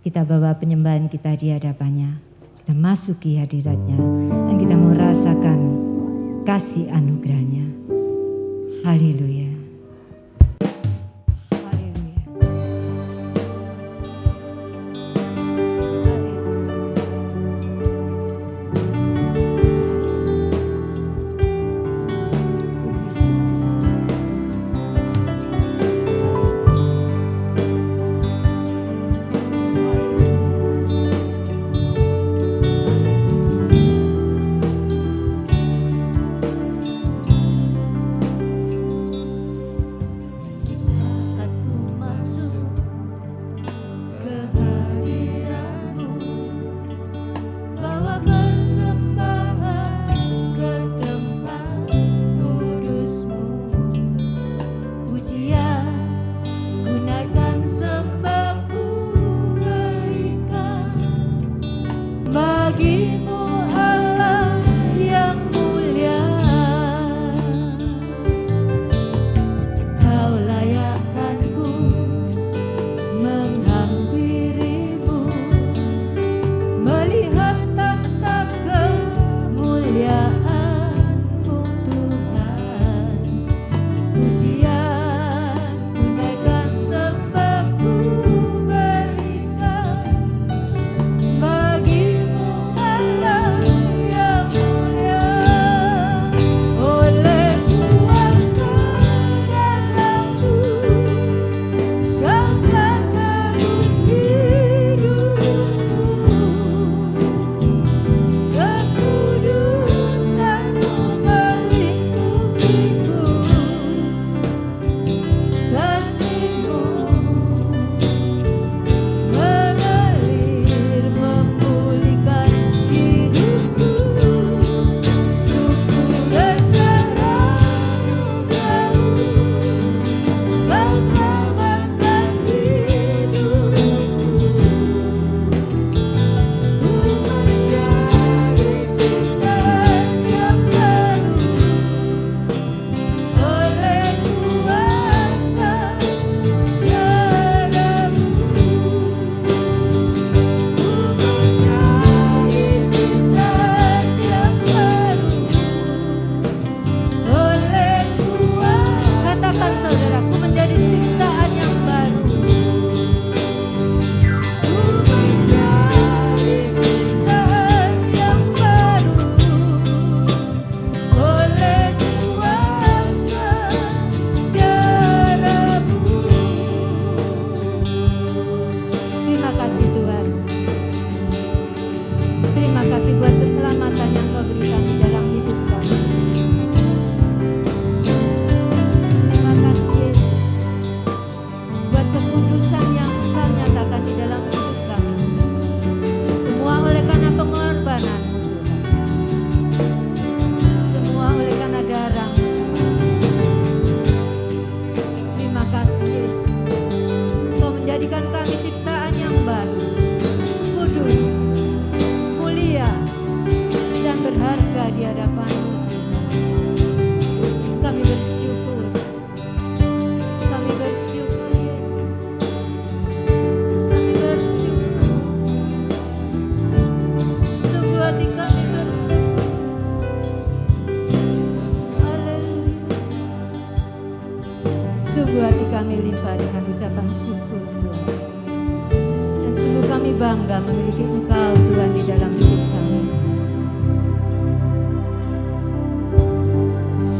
Kita bawa penyembahan kita di hadapannya. Kita masuki hadiratnya. Dan kita mau rasakan kasih anugerahnya. Haleluya.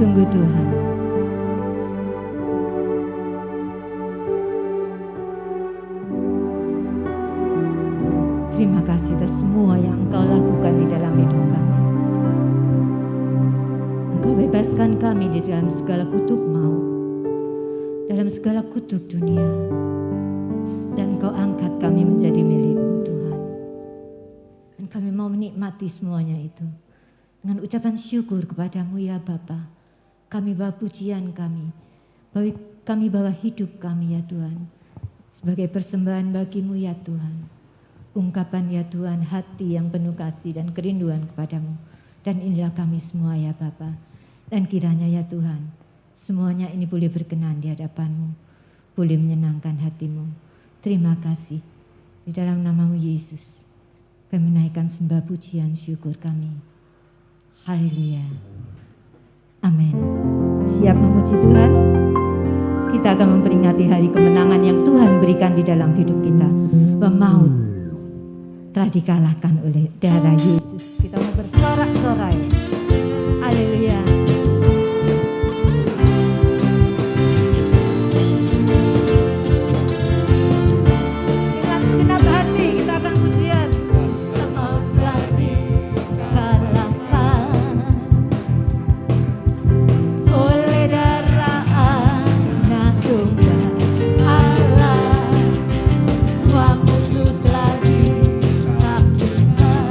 Sungguh Tuhan, terima kasih atas semua yang Engkau lakukan di dalam hidup kami. Engkau bebaskan kami di dalam segala kutuk maut, dalam segala kutuk dunia, dan Engkau angkat kami menjadi milik-Mu Tuhan. Dan kami mau menikmati semuanya itu dengan ucapan syukur kepadamu ya Bapa. Kami bawa pujian kami bawa hidup kami ya Tuhan, sebagai persembahan bagi-Mu ya Tuhan. Ungkapan ya Tuhan hati yang penuh kasih dan kerinduan kepadamu. Dan inilah kami semua ya Bapa. Dan kiranya ya Tuhan, semuanya ini boleh berkenan di hadapan-Mu, boleh menyenangkan hati-Mu. Terima kasih. Di dalam nama-Mu Yesus, kami menaikkan sembah pujian syukur kami. Haleluya. Amin. Siap memuji Tuhan? Kita akan memperingati hari kemenangan yang Tuhan berikan di dalam hidup kita. Bahwa maut telah dikalahkan oleh darah Yesus. Kita mau bersorak-sorai. Haleluya. Dengan segenap hati kita akan pujian. Maut telah dikalahkan oleh darah Anak Domba Allah. Semua musuh telah ditaklukkan.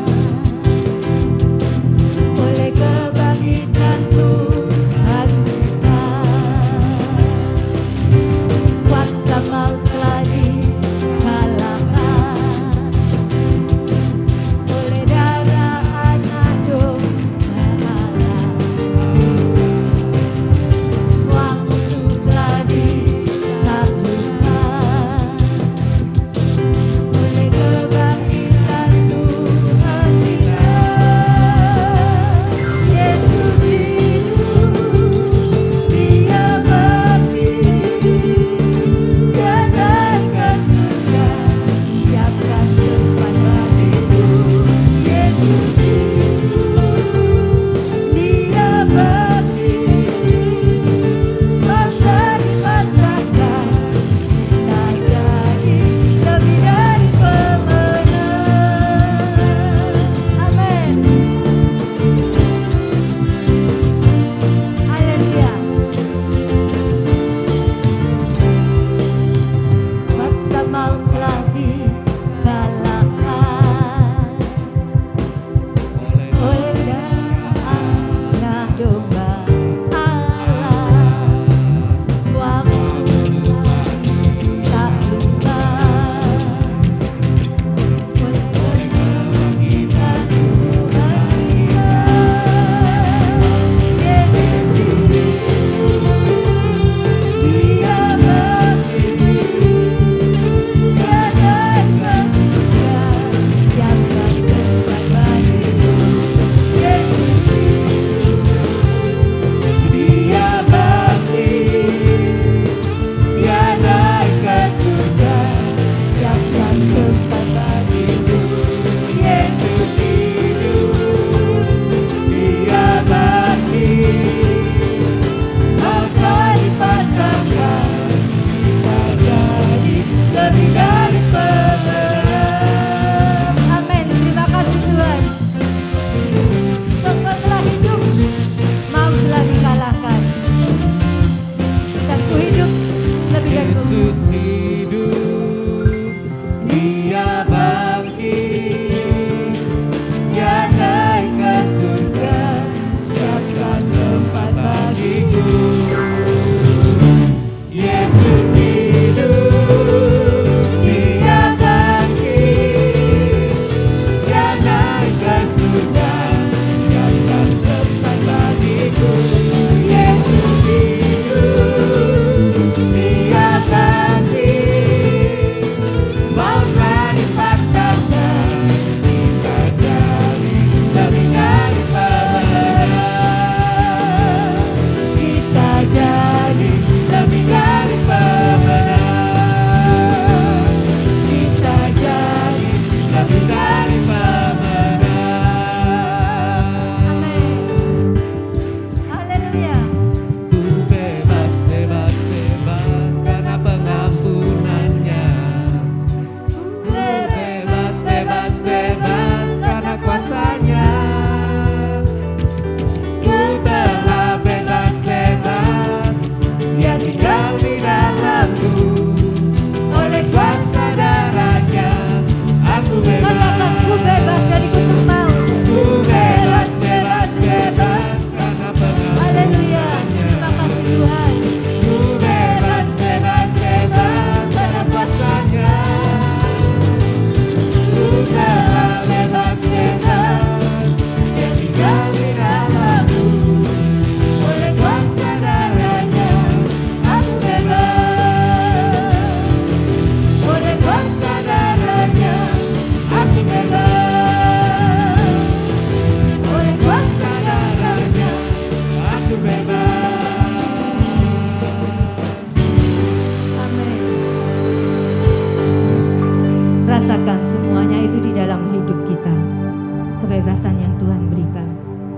yang Tuhan berikan.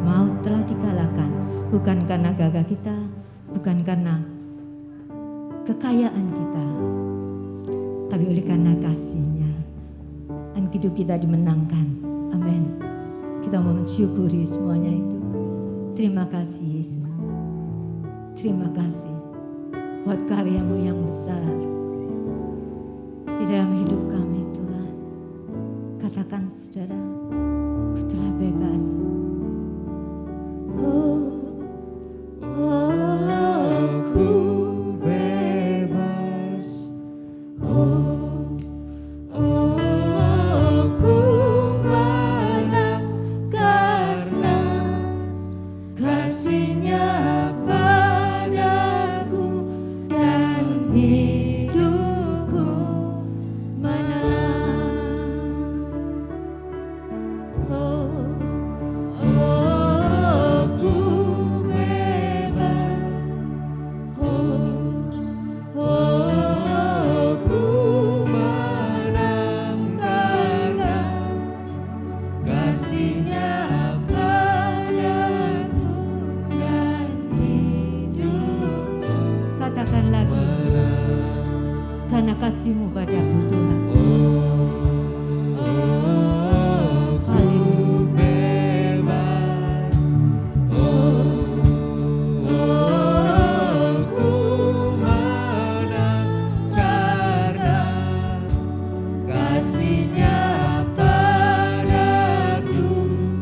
Maut telah dikalahkan, bukan karena gagah kita, bukan karena kekayaan kita, tapi oleh karena kasih-Nya. Dan hidup kita dimenangkan. Amin. Kita mau mensyukuri semuanya itu. Terima kasih Yesus. Terima kasih buat karya-Mu yang besar di dalam hidup kami Tuhan. Katakan saudara, ku telah bebas. Aku bebas. Aku menang karena kasih-Nya padaku dan hidupku menang. Aku bebas. Aku menang karena kasih-Nya padaku dan hidupku Katakan lagi, karena kasih-Mu padaku Tuhan. Aku bebas. Aku menang karena kasih-Nya padaku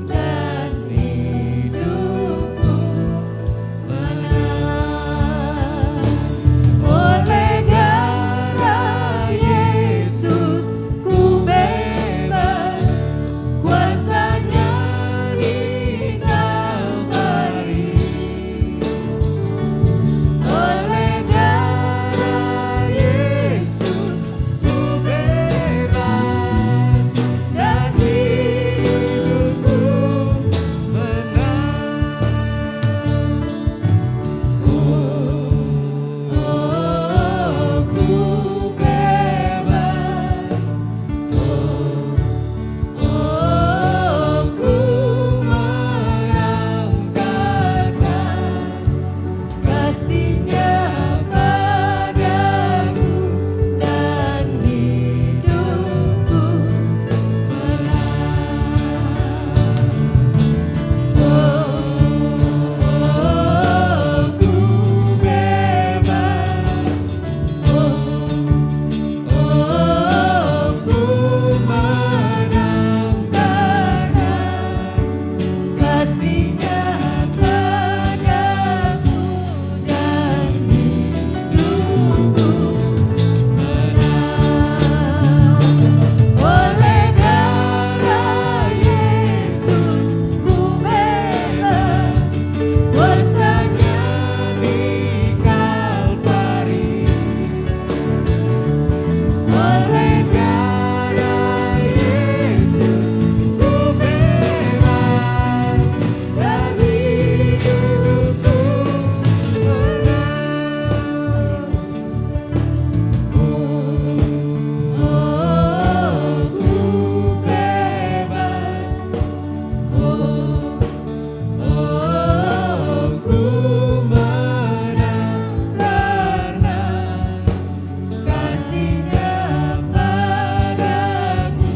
dan hidupku menang. Oleh darah Yesus ku bebas, kuasa-Nya di Kalvari. Oleh darah Yesus ku bebas dan hidupku menang. Aku bebas. Aku menang karena kasih-Nya padaku dan hidupku menang. Aku bebas. Aku menang karena kasih-Nya padaku dan hidupku menang. Oleh darah Yesus ku bebas, kuasa-Nya di Kalvari. Oleh darah Yesus ku bebas dan hidupku menang. Aku bebas. Aku menang karena kasih-Nya padaku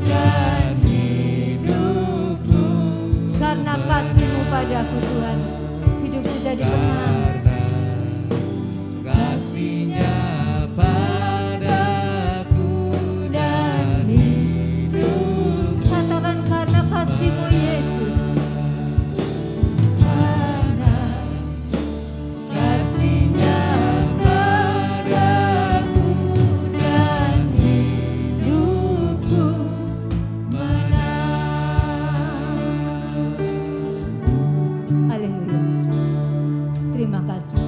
dan hidupku. Karena kasih-Mu padaku Tuhan, hidupku jadi menang. Kasih-Nya padaku dan hidupku. Katakan karena kasih-Mu Yesus. Karena kasih-Nya padaku dan hidupku menang. Haleluya. Terima kasih.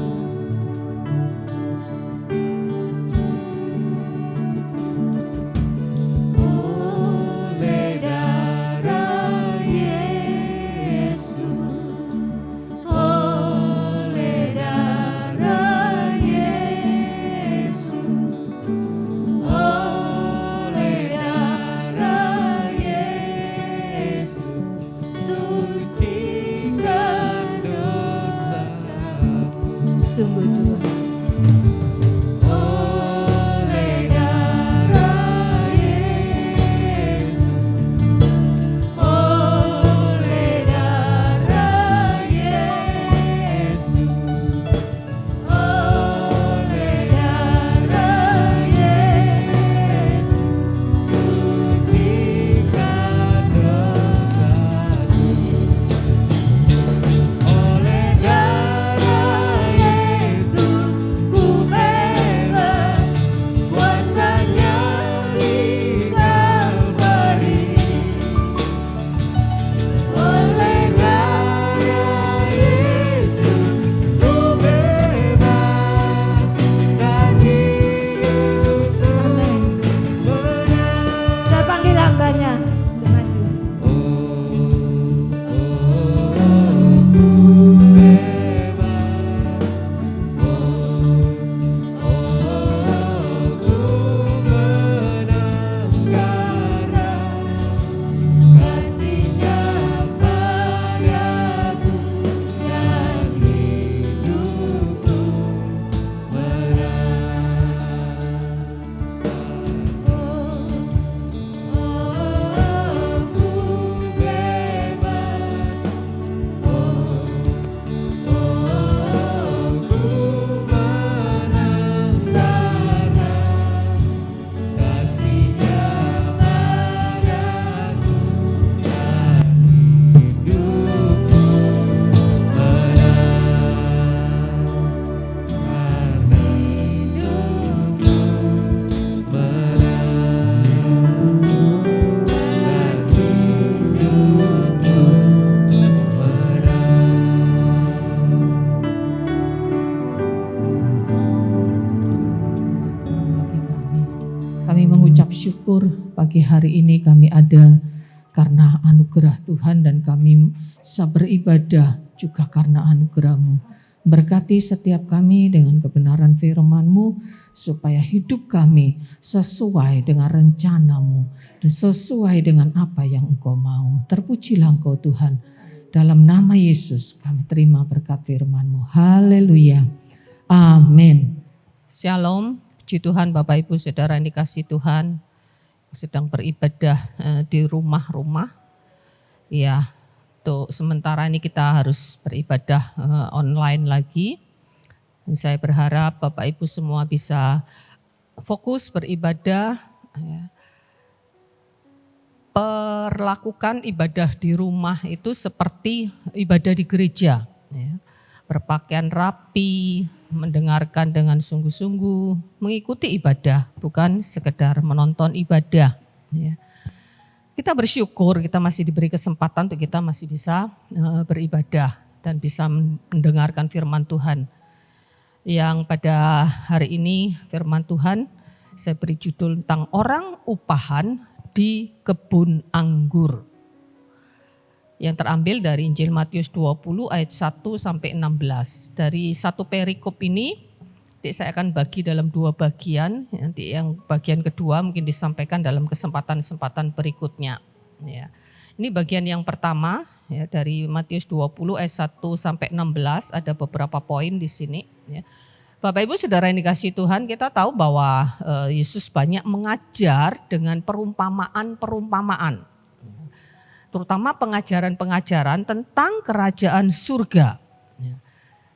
bersyukur pagi hari ini kami ada karena anugerah Tuhan dan kami bisa beribadah juga karena anugerah-Mu. Berkati setiap kami dengan kebenaran firman-Mu supaya hidup kami sesuai dengan rencana-Mu dan sesuai dengan apa yang Engkau mau. Terpujilah Engkau Tuhan. Dalam nama Yesus kami terima berkat firman-Mu. Haleluya. Amin. Shalom, puji Tuhan Bapak Ibu Saudara yang dikasihi Tuhan, sedang beribadah di rumah-rumah. Ya, untuk sementara ini kita harus beribadah online lagi. Dan saya berharap Bapak Ibu semua bisa fokus beribadah. Ya. Perlakukan ibadah di rumah itu seperti ibadah di gereja. Ya. Berpakaian rapi, mendengarkan dengan sungguh-sungguh, mengikuti ibadah, bukan sekedar menonton ibadah. Ya. Kita bersyukur kita masih diberi kesempatan untuk kita masih bisa beribadah dan bisa mendengarkan firman Tuhan. Yang pada hari ini firman Tuhan saya beri judul tentang orang upahan di kebun anggur. Yang terambil dari Injil Matius 20 ayat 1 sampai 16. Dari satu perikop ini saya akan bagi dalam dua bagian. Nanti yang bagian kedua mungkin disampaikan dalam kesempatan-kesempatan berikutnya. Ya. Ini bagian yang pertama ya, dari Matius 20 ayat 1 sampai 16. Ada beberapa poin di sini. Ya. Bapak Ibu Saudara yang dikasihi Tuhan, kita tahu bahwa Yesus banyak mengajar dengan perumpamaan-perumpamaan. Terutama pengajaran-pengajaran tentang kerajaan surga.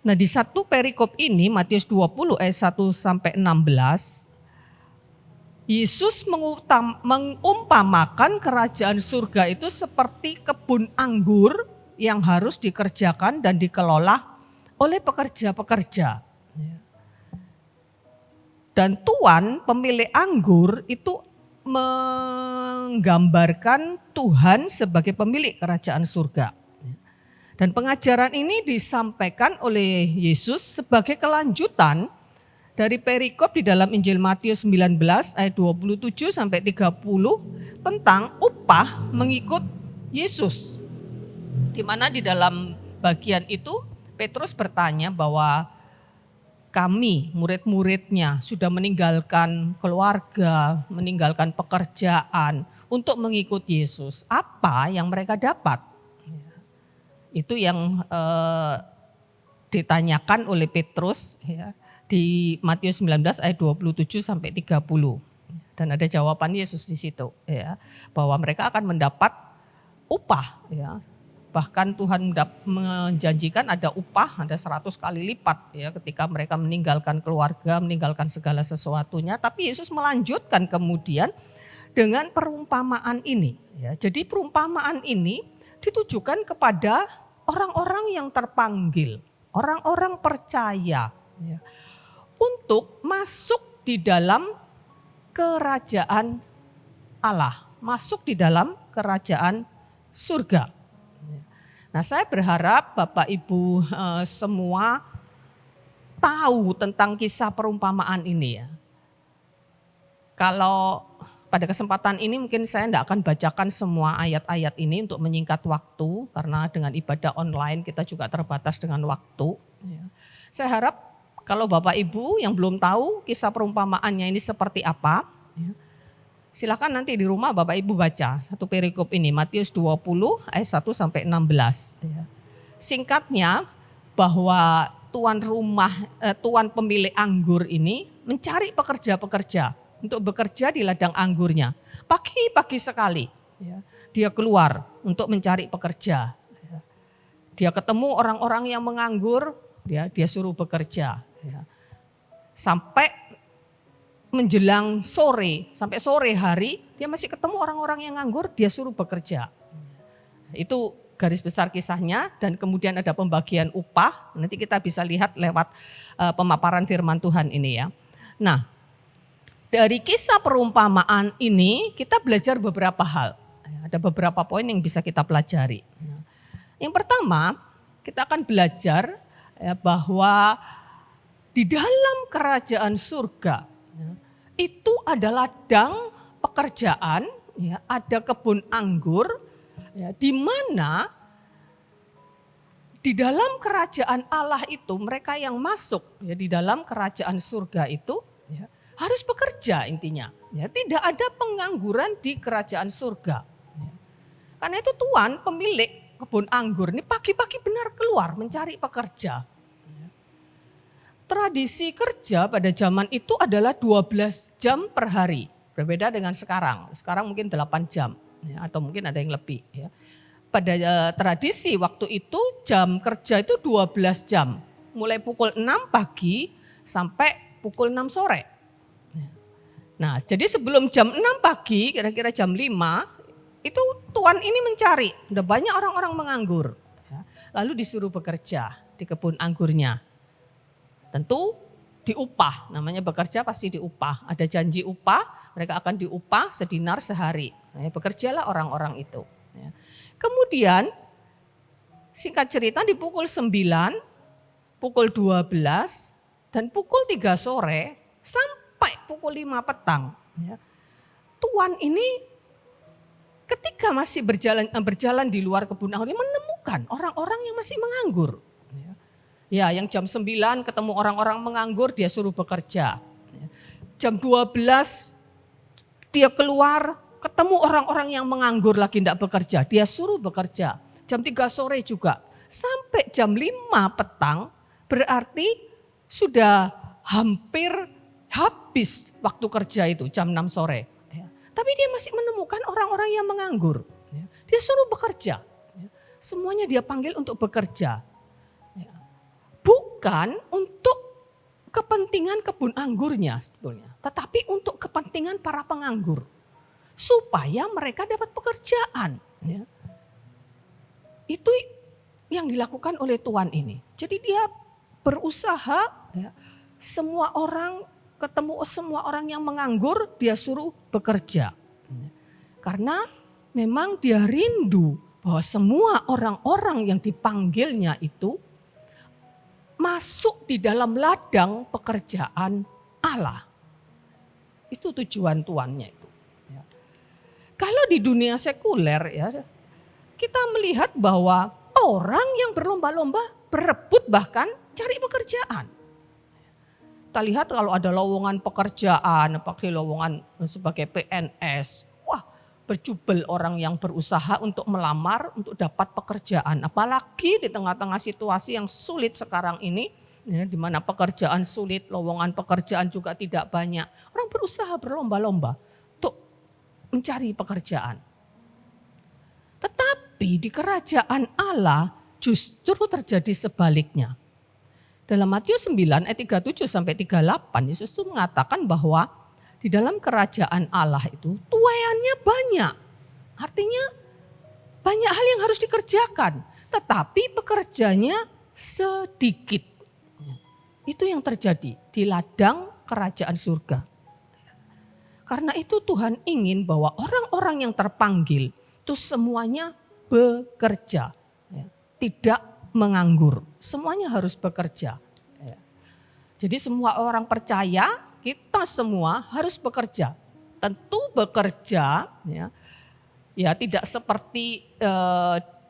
Nah di satu perikop ini Matius 20 ayat 1 sampai 16, Yesus mengumpamakan kerajaan surga itu seperti kebun anggur yang harus dikerjakan dan dikelola oleh pekerja-pekerja. Dan tuan pemilik anggur itu menggambarkan Tuhan sebagai pemilik kerajaan surga. Dan pengajaran ini disampaikan oleh Yesus sebagai kelanjutan dari perikop di dalam Injil Matius 19 ayat 27 sampai 30 tentang upah mengikut Yesus. Di mana di dalam bagian itu Petrus bertanya bahwa kami, murid-muridnya, sudah meninggalkan keluarga, meninggalkan pekerjaan untuk mengikut Yesus. Apa yang mereka dapat? Itu yang ditanyakan oleh Petrus ya, di Matius 19 ayat 27 sampai 30. Dan ada jawaban Yesus di situ ya, bahwa mereka akan mendapat upah ya. Bahkan Tuhan menjanjikan ada upah, ada 100 kali lipat ya ketika mereka meninggalkan keluarga, meninggalkan segala sesuatunya. Tapi Yesus melanjutkan kemudian dengan perumpamaan ini. Ya. Jadi perumpamaan ini ditujukan kepada orang-orang yang terpanggil, orang-orang percaya ya, untuk masuk di dalam kerajaan Allah, masuk di dalam kerajaan surga. Nah saya berharap Bapak Ibu semua tahu tentang kisah perumpamaan ini ya. Kalau pada kesempatan ini mungkin saya tidak akan bacakan semua ayat-ayat ini untuk menyingkat waktu. Karena dengan ibadah online kita juga terbatas dengan waktu. Ya. Saya harap kalau Bapak Ibu yang belum tahu kisah perumpamaannya ini seperti apa. Ya, silakan nanti di rumah Bapak Ibu baca satu perikop ini Matius 20 ayat 1 sampai 16. Ya. Singkatnya bahwa tuan pemilik anggur ini mencari pekerja-pekerja untuk bekerja di ladang anggurnya. Pagi-pagi sekali ya, dia keluar untuk mencari pekerja. Ya. Dia ketemu orang-orang yang menganggur, dia suruh bekerja. Ya. Sampai menjelang sore, sampai sore hari, dia masih ketemu orang-orang yang nganggur, dia suruh bekerja. Itu garis besar kisahnya dan kemudian ada pembagian upah, nanti kita bisa lihat lewat pemaparan firman Tuhan ini ya. Nah, dari kisah perumpamaan ini kita belajar beberapa hal. Ada beberapa poin yang bisa kita pelajari. Yang pertama, kita akan belajar ya, bahwa di dalam kerajaan surga, itu ada ladang pekerjaan, ya, ada kebun anggur, ya, di mana di dalam kerajaan Allah itu mereka yang masuk, ya, di dalam kerajaan surga itu, ya, harus bekerja intinya. Ya, tidak ada pengangguran di kerajaan surga. Ya. Karena itu Tuhan pemilik kebun anggur ini pagi-pagi benar keluar mencari pekerja. Tradisi kerja pada zaman itu adalah 12 jam per hari. Berbeda dengan sekarang. Sekarang mungkin 8 jam, ya, atau mungkin ada yang lebih. Ya. Pada tradisi waktu itu jam kerja itu 12 jam. Mulai pukul 6 pagi sampai pukul 6 sore. Nah, jadi sebelum jam 6 pagi, kira-kira jam 5, itu tuan ini mencari. Udah banyak orang-orang menganggur. Ya. Lalu disuruh bekerja di kebun anggurnya. Tentu diupah, namanya bekerja pasti diupah. Ada janji upah, mereka akan diupah sedinar sehari. Nah, bekerjalah orang-orang itu. Ya. Kemudian singkat cerita di pukul 9, pukul 12, dan pukul 3 sore sampai pukul 5 petang. Ya. Tuan ini ketika masih berjalan di luar kebun anggur ini menemukan orang-orang yang masih menganggur. Ya, yang jam 9 ketemu orang-orang menganggur, dia suruh bekerja. Jam 12 dia keluar, ketemu orang-orang yang menganggur lagi tidak bekerja, dia suruh bekerja. Jam 3 sore juga, sampai jam 5 petang berarti sudah hampir habis waktu kerja itu, jam 6 sore. Tapi dia masih menemukan orang-orang yang menganggur. Dia suruh bekerja. Semuanya dia panggil untuk bekerja. Bukan untuk kepentingan kebun anggurnya sebetulnya, tetapi untuk kepentingan para penganggur. Supaya mereka dapat pekerjaan. Ya. Itu yang dilakukan oleh Tuhan ini. Jadi dia berusaha, ya, semua orang ketemu semua orang yang menganggur, dia suruh bekerja. Karena memang dia rindu bahwa semua orang-orang yang dipanggilnya itu masuk di dalam ladang pekerjaan Allah. Itu tujuan tuannya itu. Ya. Kalau di dunia sekuler, ya, kita melihat bahwa orang yang berlomba-lomba berebut bahkan cari pekerjaan. Kita lihat kalau ada lowongan pekerjaan, pakai lowongan sebagai PNS, wah, berjubel orang yang berusaha untuk melamar, untuk dapat pekerjaan. Apalagi di tengah-tengah situasi yang sulit sekarang ini, ya, di mana pekerjaan sulit, lowongan pekerjaan juga tidak banyak. Orang berusaha berlomba-lomba untuk mencari pekerjaan. Tetapi di kerajaan Allah justru terjadi sebaliknya. Dalam Matius 9 ayat 37 sampai 38, Yesus itu mengatakan bahwa di dalam kerajaan Allah itu tuaiannya banyak. Artinya banyak hal yang harus dikerjakan. Tetapi pekerjanya sedikit. Itu yang terjadi di ladang kerajaan surga. Karena itu Tuhan ingin bahwa orang-orang yang terpanggil itu semuanya bekerja. Tidak menganggur. Semuanya harus bekerja. Jadi semua orang percaya, kita semua harus bekerja. Tentu bekerja, ya tidak seperti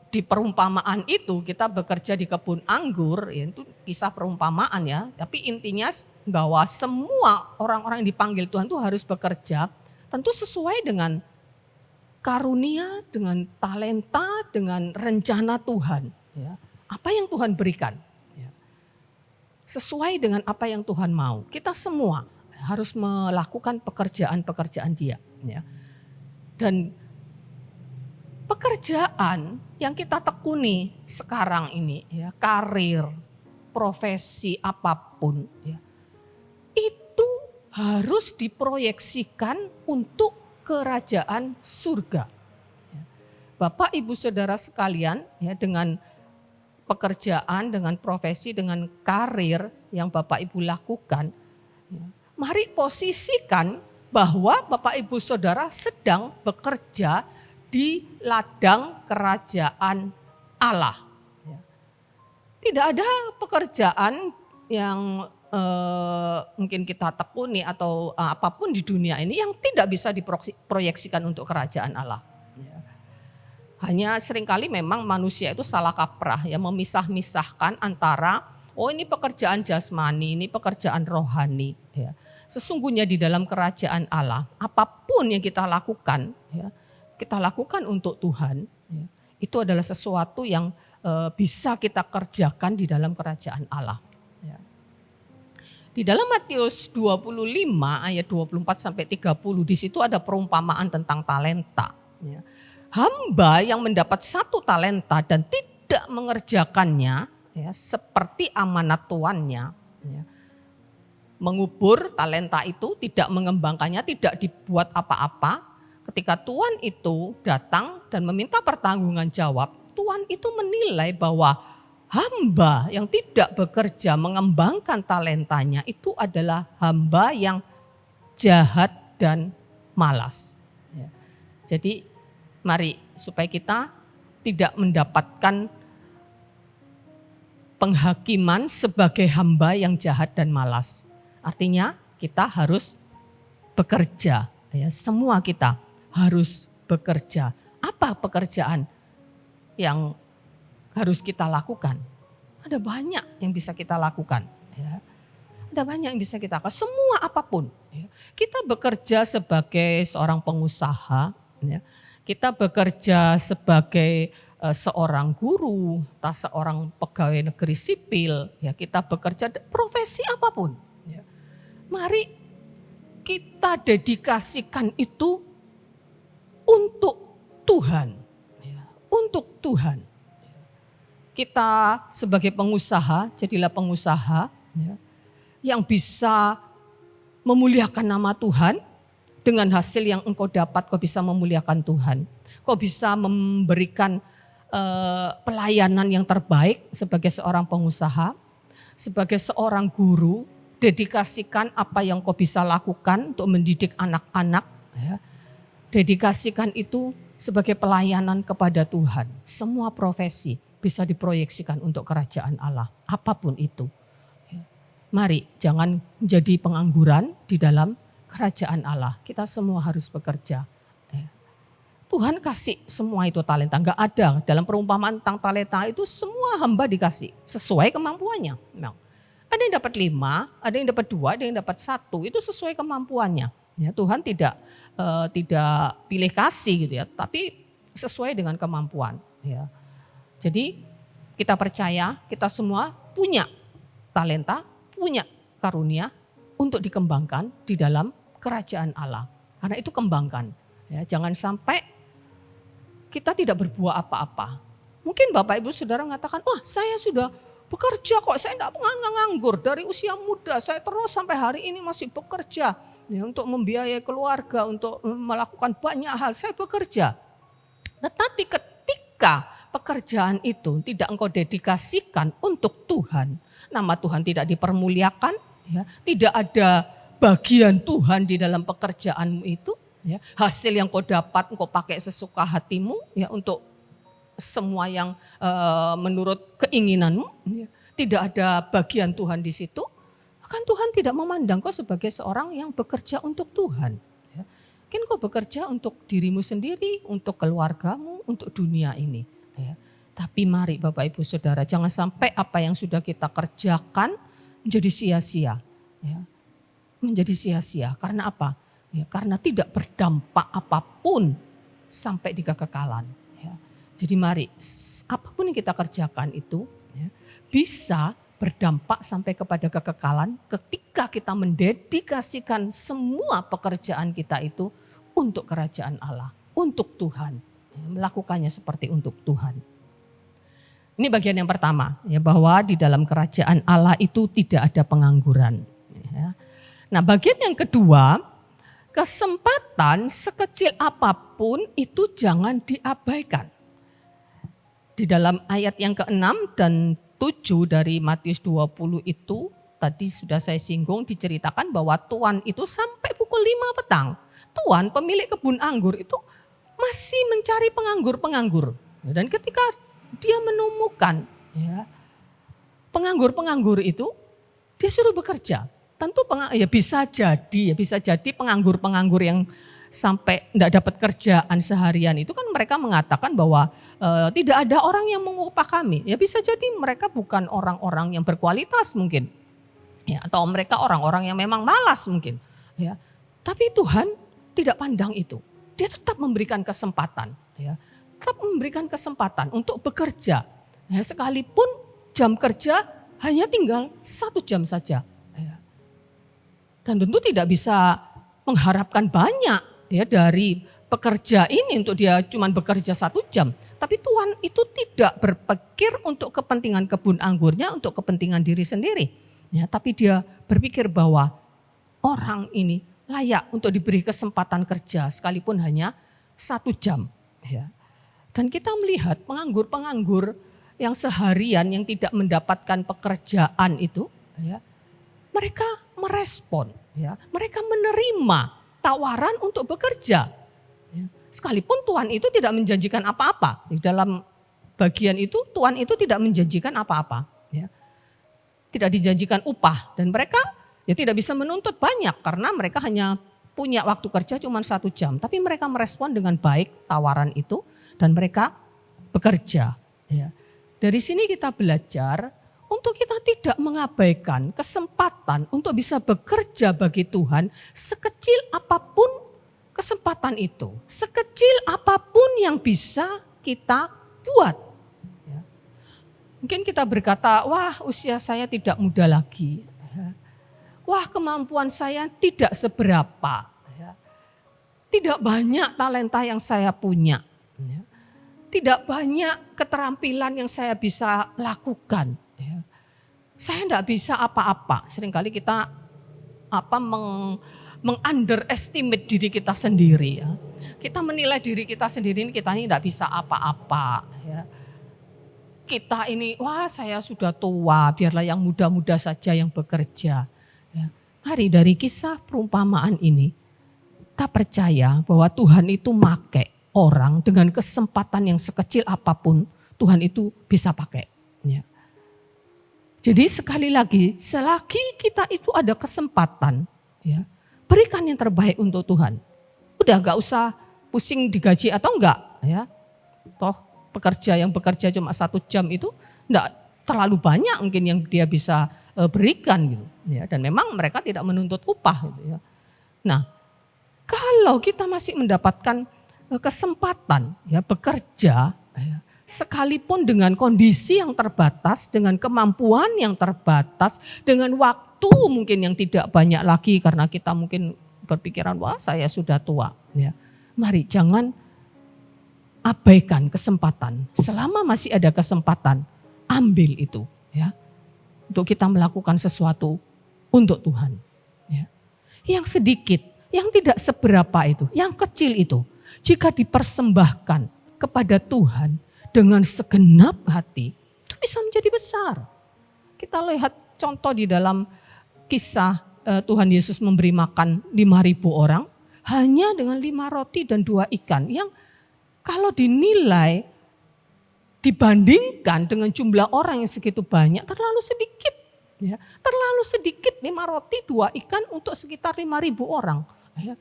di perumpamaan itu kita bekerja di kebun anggur, ya, itu kisah perumpamaan ya. Tapi intinya bahwa semua orang-orang yang dipanggil Tuhan itu harus bekerja, tentu sesuai dengan karunia, dengan talenta, dengan rencana Tuhan. Ya. Apa yang Tuhan berikan. Ya. Sesuai dengan apa yang Tuhan mau. Kita semua harus melakukan pekerjaan-pekerjaan Dia. Ya. Dan pekerjaan yang kita tekuni sekarang ini, ya, karir, profesi apapun, ya, itu harus diproyeksikan untuk kerajaan surga. Ya. Bapak, Ibu, Saudara sekalian, ya, dengan pekerjaan, dengan profesi, dengan karir yang Bapak Ibu lakukan, ya, mari posisikan bahwa Bapak Ibu Saudara sedang bekerja di ladang kerajaan Allah. Tidak ada pekerjaan yang mungkin kita tekuni atau apapun di dunia ini yang tidak bisa diproyeksikan untuk kerajaan Allah. Ya. Hanya seringkali memang manusia itu salah kaprah ya, memisah-misahkan antara ini pekerjaan jasmani, ini pekerjaan rohani. Ya. Sesungguhnya di dalam kerajaan Allah, apapun yang kita lakukan, ya, kita lakukan untuk Tuhan, ya, itu adalah sesuatu yang bisa kita kerjakan di dalam kerajaan Allah. Ya. Di dalam Matius 25 ayat 24-30, di situ ada perumpamaan tentang talenta. Ya. Hamba yang mendapat 1 talenta dan tidak mengerjakannya, ya, seperti amanat tuannya, ya, mengubur talenta itu, tidak mengembangkannya, tidak dibuat apa-apa. Ketika tuan itu datang dan meminta pertanggungan jawab, tuan itu menilai bahwa hamba yang tidak bekerja mengembangkan talentanya itu adalah hamba yang jahat dan malas. Ya. Jadi mari supaya kita tidak mendapatkan penghakiman sebagai hamba yang jahat dan malas. Artinya kita harus bekerja, ya, semua kita harus bekerja. Apa pekerjaan yang harus kita lakukan? Ada banyak yang bisa kita lakukan. Ya. Ada banyak yang bisa kita lakukan, semua apapun. Ya. Kita bekerja sebagai seorang pengusaha, ya. Kita bekerja sebagai seorang guru, atau seorang pegawai negeri sipil, ya, kita bekerja profesi apapun. Ya. Mari kita dedikasikan itu untuk Tuhan. Ya, untuk Tuhan. Kita sebagai pengusaha, jadilah pengusaha, ya, yang bisa memuliakan nama Tuhan. Dengan hasil yang engkau dapat, kau bisa memuliakan Tuhan. Kau bisa memberikan pelayanan yang terbaik sebagai seorang pengusaha, sebagai seorang guru. Dedikasikan apa yang kau bisa lakukan untuk mendidik anak-anak. Ya. Dedikasikan itu sebagai pelayanan kepada Tuhan. Semua profesi bisa diproyeksikan untuk kerajaan Allah, apapun itu. Ya. Mari jangan menjadi pengangguran di dalam kerajaan Allah. Kita semua harus bekerja. Ya. Tuhan kasih semua itu talenta. Enggak ada dalam perumpamaan tentang talenta itu semua hamba dikasih sesuai kemampuannya. Nah, ada yang dapat 5, ada yang dapat 2, ada yang dapat 1. Itu sesuai kemampuannya. Ya, Tuhan tidak pilih kasih gitu ya, tapi sesuai dengan kemampuan. Ya. Jadi kita percaya kita semua punya talenta, punya karunia untuk dikembangkan di dalam kerajaan Allah. Karena itu kembangkan. Ya, jangan sampai kita tidak berbuat apa-apa. Mungkin Bapak Ibu Saudara mengatakan, wah saya sudah bekerja kok, saya tidak nganggur. Dari usia muda saya terus sampai hari ini masih bekerja. Ya, untuk membiayai keluarga, untuk melakukan banyak hal, saya bekerja. Tetapi ketika pekerjaan itu tidak engkau dedikasikan untuk Tuhan, nama Tuhan tidak dipermuliakan, ya, tidak ada bagian Tuhan di dalam pekerjaanmu itu, ya, hasil yang kau dapat engkau pakai sesuka hatimu, ya, untuk semua yang menurut keinginanmu, ya, tidak ada bagian Tuhan di situ, maka Tuhan tidak memandang kau sebagai seorang yang bekerja untuk Tuhan. Ya. Mungkin kau bekerja untuk dirimu sendiri, untuk keluargamu, untuk dunia ini. Ya. Tapi mari Bapak Ibu Saudara, jangan sampai apa yang sudah kita kerjakan menjadi sia-sia. Ya. Menjadi sia-sia. Karena apa? Ya, karena tidak berdampak apapun sampai di kekekalan. Ya. Jadi mari, apapun yang kita kerjakan itu, ya, bisa berdampak sampai kepada kekekalan ketika kita mendedikasikan semua pekerjaan kita itu untuk kerajaan Allah, untuk Tuhan. Ya, melakukannya seperti untuk Tuhan. Ini bagian yang pertama, ya, bahwa di dalam kerajaan Allah itu tidak ada pengangguran. Ya. Nah, bagian yang kedua, kesempatan sekecil apapun itu jangan diabaikan. Di dalam ayat yang ke-6 dan 7 dari Matius 20 itu tadi sudah saya singgung, diceritakan bahwa tuan itu sampai pukul 5 petang. Tuan pemilik kebun anggur itu masih mencari penganggur-penganggur. Dan ketika dia menemukan, ya, penganggur-penganggur itu, dia suruh bekerja. Tentu bisa jadi penganggur-penganggur yang sampai tidak dapat kerjaan seharian itu kan mereka mengatakan bahwa tidak ada orang yang mengupah kami. Ya bisa jadi mereka bukan orang-orang yang berkualitas mungkin. Ya, atau mereka orang-orang yang memang malas mungkin. Ya. Tapi Tuhan tidak pandang itu. Dia tetap memberikan kesempatan. Ya. Tetap memberikan kesempatan untuk bekerja. Ya, sekalipun jam kerja hanya tinggal 1 jam saja. Ya. Dan tentu tidak bisa mengharapkan banyak ya dari pekerja ini untuk dia cuma bekerja 1 jam. Tapi Tuhan itu tidak berpikir untuk kepentingan kebun anggurnya, untuk kepentingan diri sendiri. Ya, tapi dia berpikir bahwa orang ini layak untuk diberi kesempatan kerja sekalipun hanya 1 jam. Ya. Dan kita melihat penganggur-penganggur yang seharian yang tidak mendapatkan pekerjaan itu, ya, mereka merespon, ya, mereka menerima tawaran untuk bekerja. Ya. Sekalipun Tuhan itu tidak menjanjikan apa-apa. Di dalam bagian itu Tuhan itu tidak menjanjikan apa-apa. Ya. Tidak dijanjikan upah dan mereka ya tidak bisa menuntut banyak karena mereka hanya punya waktu kerja cuma 1 jam. Tapi mereka merespon dengan baik tawaran itu dan mereka bekerja. Ya. Dari sini kita belajar untuk kita tidak mengabaikan kesempatan untuk bisa bekerja bagi Tuhan sekecil apapun kesempatan itu. Sekecil apapun yang bisa kita buat. Mungkin kita berkata, wah usia saya tidak muda lagi. Wah kemampuan saya tidak seberapa. Tidak banyak talenta yang saya punya. Tidak banyak keterampilan yang saya bisa lakukan. Saya tidak bisa apa-apa. Seringkali kita meng-underestimate diri kita sendiri. Ya. Kita menilai diri kita sendiri, kita ini tidak bisa apa-apa. Ya. Kita ini, wah saya sudah tua, biarlah yang muda-muda saja yang bekerja. Ya. Mari dari kisah perumpamaan ini, kita percaya bahwa Tuhan itu pakai orang dengan kesempatan yang sekecil apapun, Tuhan itu bisa pakai. Ya. Jadi sekali lagi, selagi kita itu ada kesempatan, ya, berikan yang terbaik untuk Tuhan. Udah gak usah pusing digaji atau enggak. Ya. Toh pekerja yang bekerja cuma 1 jam itu enggak terlalu banyak mungkin yang dia bisa berikan gitu. Ya, dan memang mereka tidak menuntut upah. Gitu ya. Nah kalau kita masih mendapatkan kesempatan ya bekerja ya, sekalipun dengan kondisi yang terbatas, dengan kemampuan yang terbatas, dengan waktu mungkin yang tidak banyak lagi karena kita mungkin berpikiran wah saya sudah tua. Ya. Mari jangan abaikan kesempatan. Selama masih ada kesempatan, ambil itu. Ya. Untuk kita melakukan sesuatu untuk Tuhan. Ya. Yang sedikit, yang tidak seberapa itu, yang kecil itu. Jika dipersembahkan kepada Tuhan dengan segenap hati, itu bisa menjadi besar. Kita lihat contoh di dalam kisah Tuhan Yesus memberi makan 5.000 orang, hanya dengan 5 roti dan 2 ikan. Yang kalau dinilai, dibandingkan dengan jumlah orang yang segitu banyak, terlalu sedikit. Ya. Terlalu sedikit 5 roti 2 ikan untuk sekitar 5.000 orang. Ya.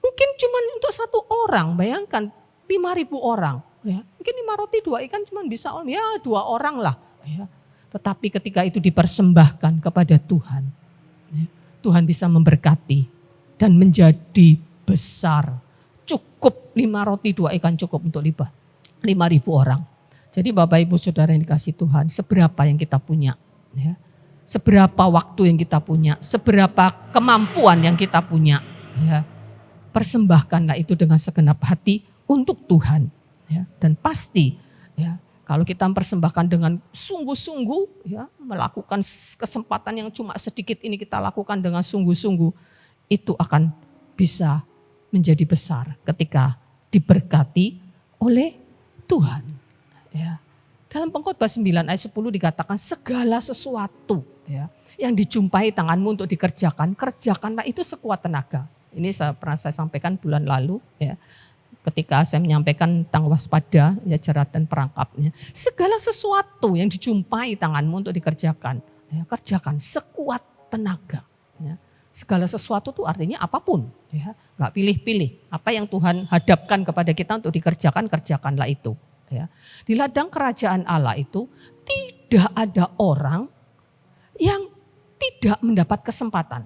Mungkin cuma untuk 1 orang, bayangkan 5.000 orang. Ya. Mungkin 5 roti 2 ikan cuma bisa ya 2 orang lah. Ya. Tetapi ketika itu dipersembahkan kepada Tuhan, ya, Tuhan bisa memberkati dan menjadi besar. Cukup 5 roti 2 ikan cukup untuk 5.000 orang. Jadi Bapak Ibu Saudara yang dikasih Tuhan, seberapa yang kita punya. Ya. Seberapa waktu yang kita punya, seberapa kemampuan yang kita punya. Ya. Persembahkanlah itu dengan segenap hati untuk Tuhan. Ya. Dan pasti ya, kalau kita mempersembahkan dengan sungguh-sungguh, ya, melakukan kesempatan yang cuma sedikit ini kita lakukan dengan sungguh-sungguh, itu akan bisa menjadi besar ketika diberkati oleh Tuhan. Ya. Dalam Pengkhotbah 9 ayat 10 dikatakan segala sesuatu ya, yang dijumpai tanganmu untuk dikerjakan, kerjakanlah itu sekuat tenaga. Ini pernah saya sampaikan bulan lalu ya. Ketika saya menyampaikan tentang waspada, ya jerat dan perangkapnya. Segala sesuatu yang dijumpai tanganmu untuk dikerjakan. ya, kerjakan sekuat tenaga. Ya. Segala sesuatu itu artinya apapun, ya, nggak pilih-pilih. Apa yang Tuhan hadapkan kepada kita untuk dikerjakan, kerjakanlah itu. Ya. Di ladang kerajaan Allah itu tidak ada orang yang tidak mendapat kesempatan.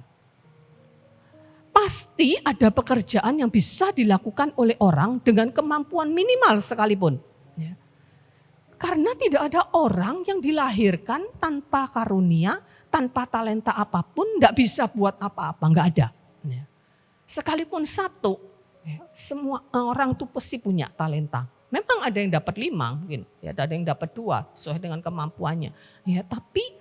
Pasti ada pekerjaan yang bisa dilakukan oleh orang dengan kemampuan minimal sekalipun. Ya. Karena tidak ada orang yang dilahirkan tanpa karunia, tanpa talenta apapun, tidak bisa buat apa-apa, nggak ada. Ya. Sekalipun satu, ya, semua orang tuh pasti punya talenta. Memang ada yang dapat 5 mungkin, ya, ada yang dapat 2 sesuai dengan kemampuannya. Ya, tapi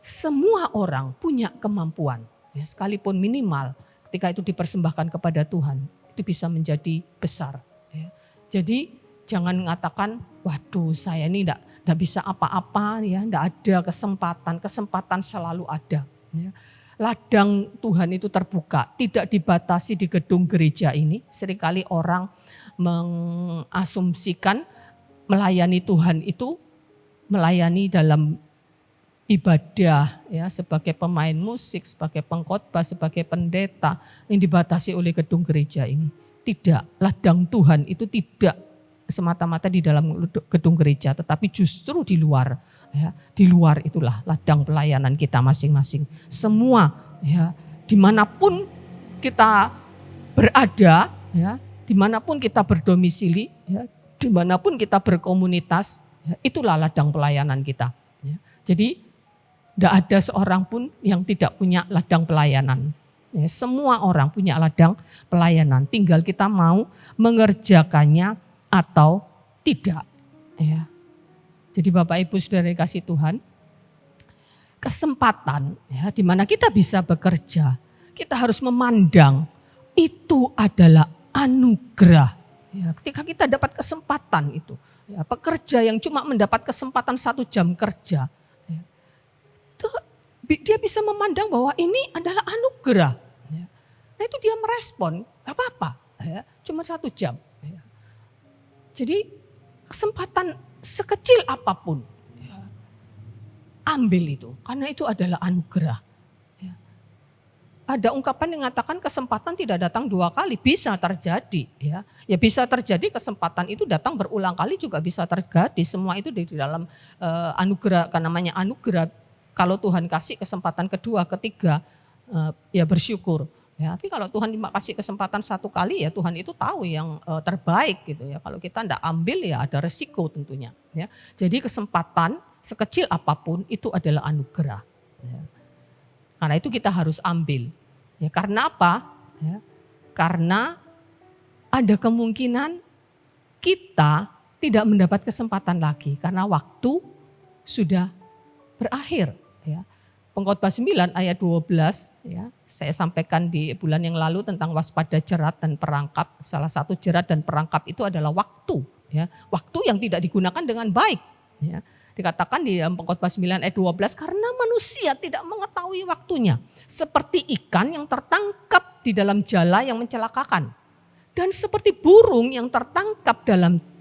semua orang punya kemampuan, ya, sekalipun minimal. Ketika itu dipersembahkan kepada Tuhan, itu bisa menjadi besar. Ya. Jadi jangan mengatakan, waduh saya ini enggak bisa apa-apa, ya, enggak ada kesempatan. Kesempatan selalu ada. Ya. Ladang Tuhan itu terbuka, tidak dibatasi di gedung gereja ini. Seringkali orang mengasumsikan melayani Tuhan itu melayani dalam ibadah, ya, sebagai pemain musik, sebagai pengkhotbah, sebagai pendeta yang dibatasi oleh gedung gereja ini. Tidak, ladang Tuhan itu tidak semata-mata di dalam gedung gereja, tetapi justru di luar. Ya, di luar itulah ladang pelayanan kita masing-masing. Semua, ya, dimanapun kita berada, ya, dimanapun kita berdomisili, ya, dimanapun kita berkomunitas, ya, itulah ladang pelayanan kita. Ya. Jadi tidak ada seorang pun yang tidak punya ladang pelayanan. Ya, semua orang punya ladang pelayanan. Tinggal kita mau mengerjakannya atau tidak. Ya. Jadi Bapak Ibu Saudara kasih Tuhan, kesempatan, ya, di mana kita bisa bekerja, kita harus memandang itu adalah anugerah. Ya, ketika kita dapat kesempatan itu, ya, pekerja yang cuma mendapat kesempatan 1 jam kerja, dia bisa memandang bahwa ini adalah anugerah. Nah itu dia merespon, gak apa-apa, ya, cuma 1 jam. Jadi kesempatan sekecil apapun, ya, ambil itu, karena itu adalah anugerah. Ya. Ada ungkapan yang mengatakan kesempatan tidak datang 2 kali, bisa terjadi. Ya, ya bisa terjadi, kesempatan itu datang berulang kali juga bisa terjadi. Semua itu di dalam anugerah, kan namanya anugerah. Kalau Tuhan kasih kesempatan kedua, ketiga, ya bersyukur. Ya, tapi kalau Tuhan cuma kasih kesempatan 1 kali, ya Tuhan itu tahu yang terbaik gitu ya. Kalau kita tidak ambil ya ada resiko tentunya. Ya. Jadi kesempatan sekecil apapun itu adalah anugerah. Ya. Karena itu kita harus ambil. Ya, karena apa? Ya, karena ada kemungkinan kita tidak mendapat kesempatan lagi karena waktu sudah berakhir. Ya. Pengkhotbah 9 ayat 12, ya, saya sampaikan di bulan yang lalu tentang waspada jerat dan perangkap. Salah satu jerat dan perangkap itu adalah waktu. Ya. Waktu yang tidak digunakan dengan baik. Ya. Dikatakan di dalam Pengkhotbah 9 ayat 12, karena manusia tidak mengetahui waktunya. Seperti ikan yang tertangkap di dalam jala yang mencelakakan. Dan seperti burung yang tertangkap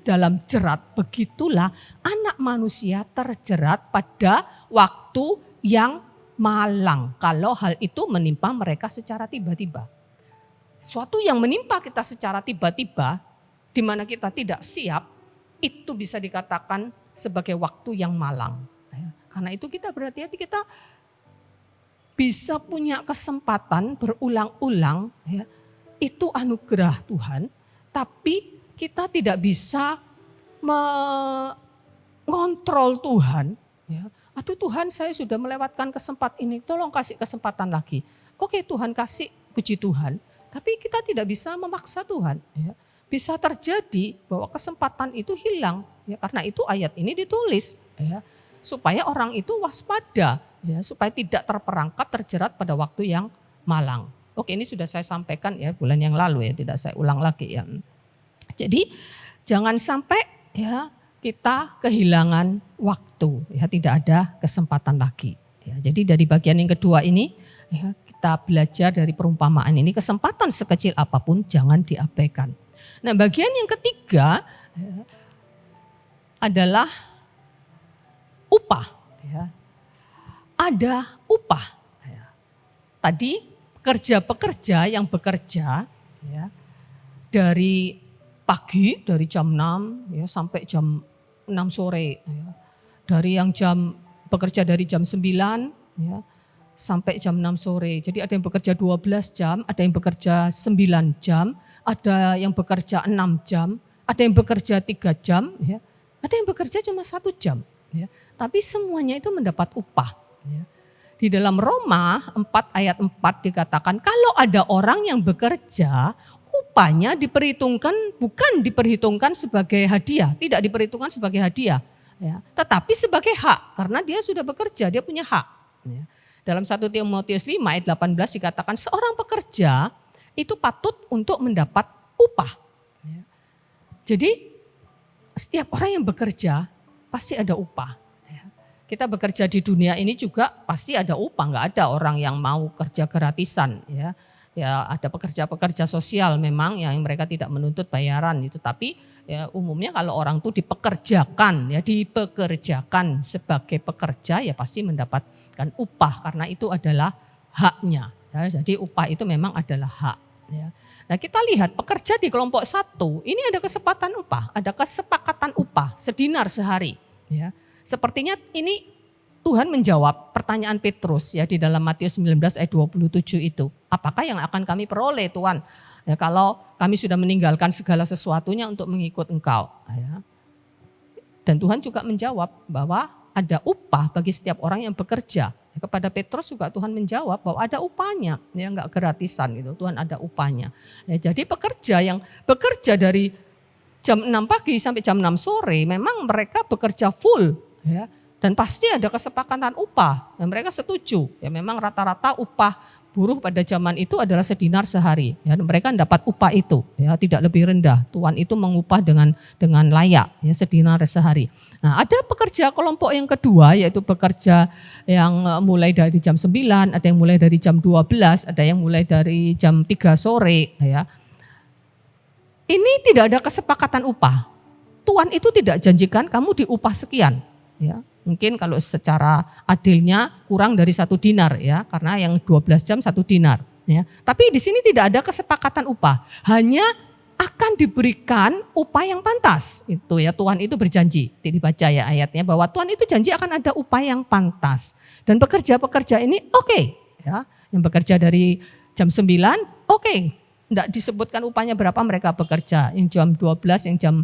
dalam jerat, begitulah anak manusia terjerat pada waktu yang malang. Kalau hal itu menimpa mereka secara tiba-tiba. Suatu yang menimpa kita secara tiba-tiba, di mana kita tidak siap, itu bisa dikatakan sebagai waktu yang malang. Karena itu kita berhati-hati, kita bisa punya kesempatan berulang-ulang, ya, itu anugerah Tuhan, tapi kita tidak bisa mengontrol Tuhan. Ya. Aduh Tuhan, saya sudah melewatkan kesempatan ini, tolong kasih kesempatan lagi. Oke, Tuhan kasih, puji Tuhan. Tapi kita tidak bisa memaksa Tuhan. Ya. Bisa terjadi bahwa kesempatan itu hilang. Ya, karena itu ayat ini ditulis. Ya, supaya orang itu waspada. Ya, supaya tidak terperangkap, terjerat pada waktu yang malang. Oke, ini sudah saya sampaikan ya bulan yang lalu ya, tidak saya ulang lagi ya. Jadi jangan sampai ya kita kehilangan waktu, ya tidak ada kesempatan lagi. Ya, jadi dari bagian yang kedua ini ya, kita belajar dari perumpamaan ini, kesempatan sekecil apapun jangan diabaikan. Nah bagian yang ketiga ya, adalah upah. Ya. ada upah. Tadi pekerja-pekerja yang bekerja ya, dari pagi, dari jam 6 ya, sampai jam 6 sore. Ya. Dari yang bekerja dari jam 9 ya, sampai jam 6 sore. Jadi ada yang bekerja 12 jam, ada yang bekerja 9 jam, ada yang bekerja 6 jam, ada yang bekerja 3 jam, ya. Ada yang bekerja cuma 1 jam. Ya. Tapi semuanya itu mendapat upah. Ya. Di dalam Roma 4 ayat 4 dikatakan kalau ada orang yang bekerja, upahnya bukan diperhitungkan sebagai hadiah, tidak diperhitungkan sebagai hadiah. Ya. Tetapi sebagai hak, karena dia sudah bekerja, dia punya hak. Ya. Dalam 1 Timotius 5 ayat 18 dikatakan seorang pekerja itu patut untuk mendapat upah. Ya. Jadi setiap orang yang bekerja pasti ada upah. Ya. Kita bekerja di dunia ini juga pasti ada upah, nggak ada orang yang mau kerja gratisan. Ya, ya ada pekerja-pekerja sosial memang yang mereka tidak menuntut bayaran itu, tapi ya umumnya kalau orang itu dipekerjakan sebagai pekerja ya pasti mendapatkan upah karena itu adalah haknya. Ya, jadi upah itu memang adalah hak. Ya. Nah kita lihat pekerja di kelompok 1 ini ada kesepakatan upah sedinar sehari. Ya. Sepertinya ini Tuhan menjawab pertanyaan Petrus ya di dalam Matius 19 ayat 27 itu. Apakah yang akan kami peroleh Tuhan? Ya, kalau kami sudah meninggalkan segala sesuatunya untuk mengikut Engkau. Ya. Dan Tuhan juga menjawab bahwa ada upah bagi setiap orang yang bekerja. Kepada Petrus juga Tuhan menjawab bahwa ada upahnya, ya enggak gratisan gitu. Tuhan ada upahnya. Ya, jadi pekerja yang bekerja dari jam 6 pagi sampai jam 6 sore memang mereka bekerja full ya. Dan pasti ada kesepakatan upah. Dan mereka setuju. Ya memang rata-rata upah buruh pada zaman itu adalah sedinar sehari. Ya, mereka dapat upah itu, ya tidak lebih rendah. Tuhan itu mengupah dengan layak, ya sedinar sehari. Nah, ada pekerja kelompok yang kedua yaitu pekerja yang mulai dari jam 9, ada yang mulai dari jam 12, ada yang mulai dari jam 3 sore. Ya. Ini tidak ada kesepakatan upah. Tuhan itu tidak janjikan kamu diupah sekian. Ya. Mungkin kalau secara adilnya kurang dari 1 dinar ya, karena yang 12 jam 1 dinar. Ya. Tapi di sini tidak ada kesepakatan upah, hanya akan diberikan upah yang pantas. Itu ya Tuhan itu berjanji, dibaca ya ayatnya bahwa Tuhan itu janji akan ada upah yang pantas. Dan pekerja-pekerja ini oke, ya, yang bekerja dari jam 9 oke. Tidak disebutkan upahnya berapa mereka bekerja, yang jam 12, yang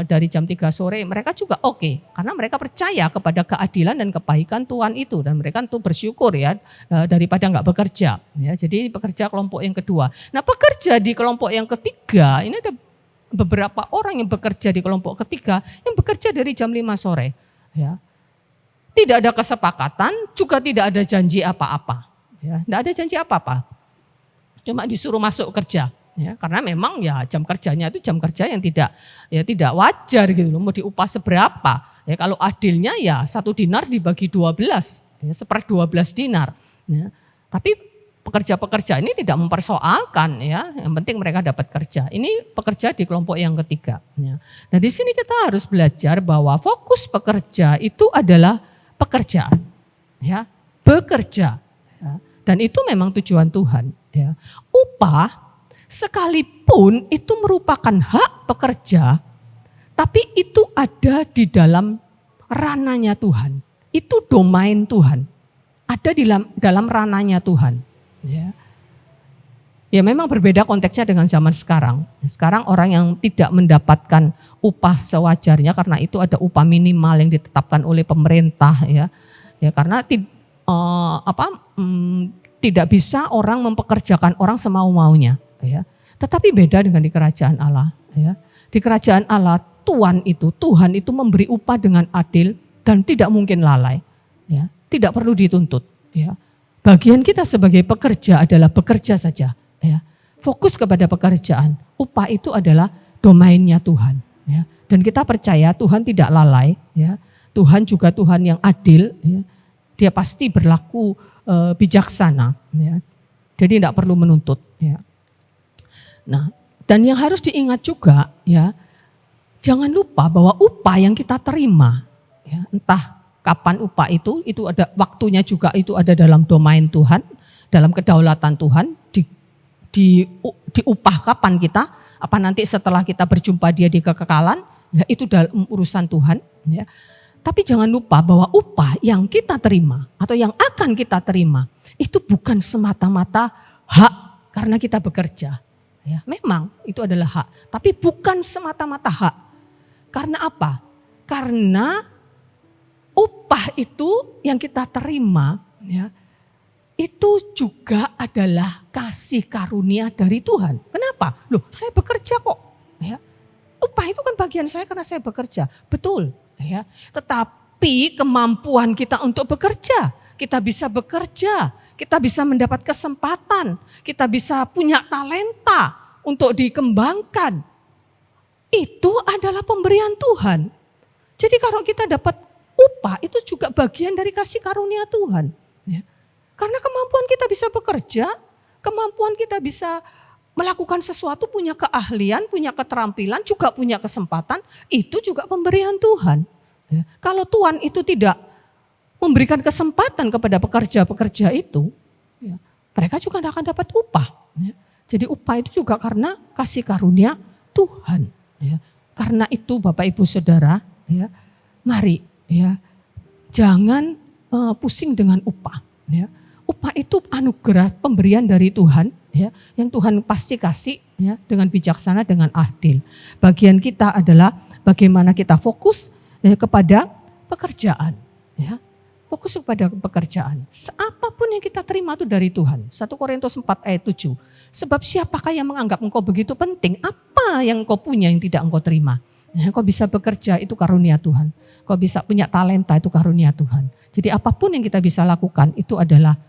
dari jam 3 sore, mereka juga oke. Karena mereka percaya kepada keadilan dan kebaikan Tuhan itu. Dan mereka tentu bersyukur ya, daripada enggak bekerja. Ya, jadi pekerja kelompok yang kedua. Nah pekerja di kelompok yang ketiga, ini ada beberapa orang yang bekerja di kelompok ketiga, yang bekerja dari jam 5 sore. Ya. Tidak ada kesepakatan, juga tidak ada janji apa-apa. Ya, tidak ada janji apa-apa. Cuma disuruh masuk kerja, ya, karena memang ya jam kerjanya itu jam kerja yang tidak wajar gitu loh, mau diupah seberapa. Ya, kalau adilnya ya 1 dinar dibagi 12, ya, 1/12 dinar. Ya. Tapi pekerja-pekerja ini tidak mempersoalkan ya, yang penting mereka dapat kerja. Ini pekerja di kelompok yang ketiga. Ya. Nah di sini kita harus belajar bahwa fokus pekerja itu adalah pekerjaan, ya, bekerja. Ya. Dan itu memang tujuan Tuhan. Ya. Upah sekalipun itu merupakan hak pekerja, tapi itu ada di dalam ranahnya Tuhan. Itu domain Tuhan. Ada di dalam ranahnya Tuhan. Ya. Ya memang berbeda konteksnya dengan zaman sekarang. Sekarang orang yang tidak mendapatkan upah sewajarnya karena itu ada upah minimal yang ditetapkan oleh pemerintah ya. Ya karena tidak bisa orang mempekerjakan orang semau-maunya. Ya. Tetapi beda dengan di kerajaan Allah. Ya. Di kerajaan Allah Tuhan itu memberi upah dengan adil dan tidak mungkin lalai. Ya. Tidak perlu dituntut. Ya. Bagian kita sebagai pekerja adalah bekerja saja. Ya. Fokus kepada pekerjaan. Upah itu adalah domainnya Tuhan. Ya. Dan kita percaya Tuhan tidak lalai. Ya. Tuhan juga Tuhan yang adil. Ya. Dia pasti berlaku bijaksana, ya. Jadi tidak perlu menuntut. Ya. Nah, dan yang harus diingat juga, ya, jangan lupa bahwa upah yang kita terima, ya, entah kapan upah itu ada waktunya juga, itu ada dalam domain Tuhan, dalam kedaulatan Tuhan. Diupah kapan kita, apa nanti setelah kita berjumpa Dia di kekekalan, ya itu dalam urusan Tuhan. Ya. Tapi jangan lupa bahwa upah yang kita terima atau yang akan kita terima itu bukan semata-mata hak karena kita bekerja. Ya, memang itu adalah hak, tapi bukan semata-mata hak. Karena apa? Karena upah itu yang kita terima, ya, itu juga adalah kasih karunia dari Tuhan. Kenapa? Loh, saya bekerja kok. Ya, upah itu kan bagian saya karena saya bekerja. Betul. Ya, tetapi kemampuan kita untuk bekerja, kita bisa bekerja, kita bisa mendapat kesempatan, kita bisa punya talenta untuk dikembangkan. Itu adalah pemberian Tuhan. Jadi kalau kita dapat upah itu juga bagian dari kasih karunia Tuhan. Ya. Karena kemampuan kita bisa bekerja, kemampuan kita bisa melakukan sesuatu, punya keahlian, punya keterampilan, juga punya kesempatan, itu juga pemberian Tuhan. Ya. Kalau Tuhan itu tidak memberikan kesempatan kepada pekerja-pekerja itu, ya, mereka juga tidak akan dapat upah. Ya. Jadi upah itu juga karena kasih karunia Tuhan. Ya. Karena itu Bapak Ibu Saudara, ya, mari ya jangan pusing dengan upah. Ya. Upah itu anugerah pemberian dari Tuhan, ya, yang Tuhan pasti kasih, ya, dengan bijaksana, dengan adil. Bagian kita adalah bagaimana kita fokus, ya, kepada pekerjaan, ya, fokus kepada pekerjaan. Apapun yang kita terima itu dari Tuhan. 1 Korintus 4 ayat 7. Sebab siapakah yang menganggap engkau begitu penting? Apa yang engkau punya yang tidak engkau terima? Ya, kau bisa bekerja itu karunia Tuhan. Kau bisa punya talenta itu karunia Tuhan. Jadi apapun yang kita bisa lakukan itu adalah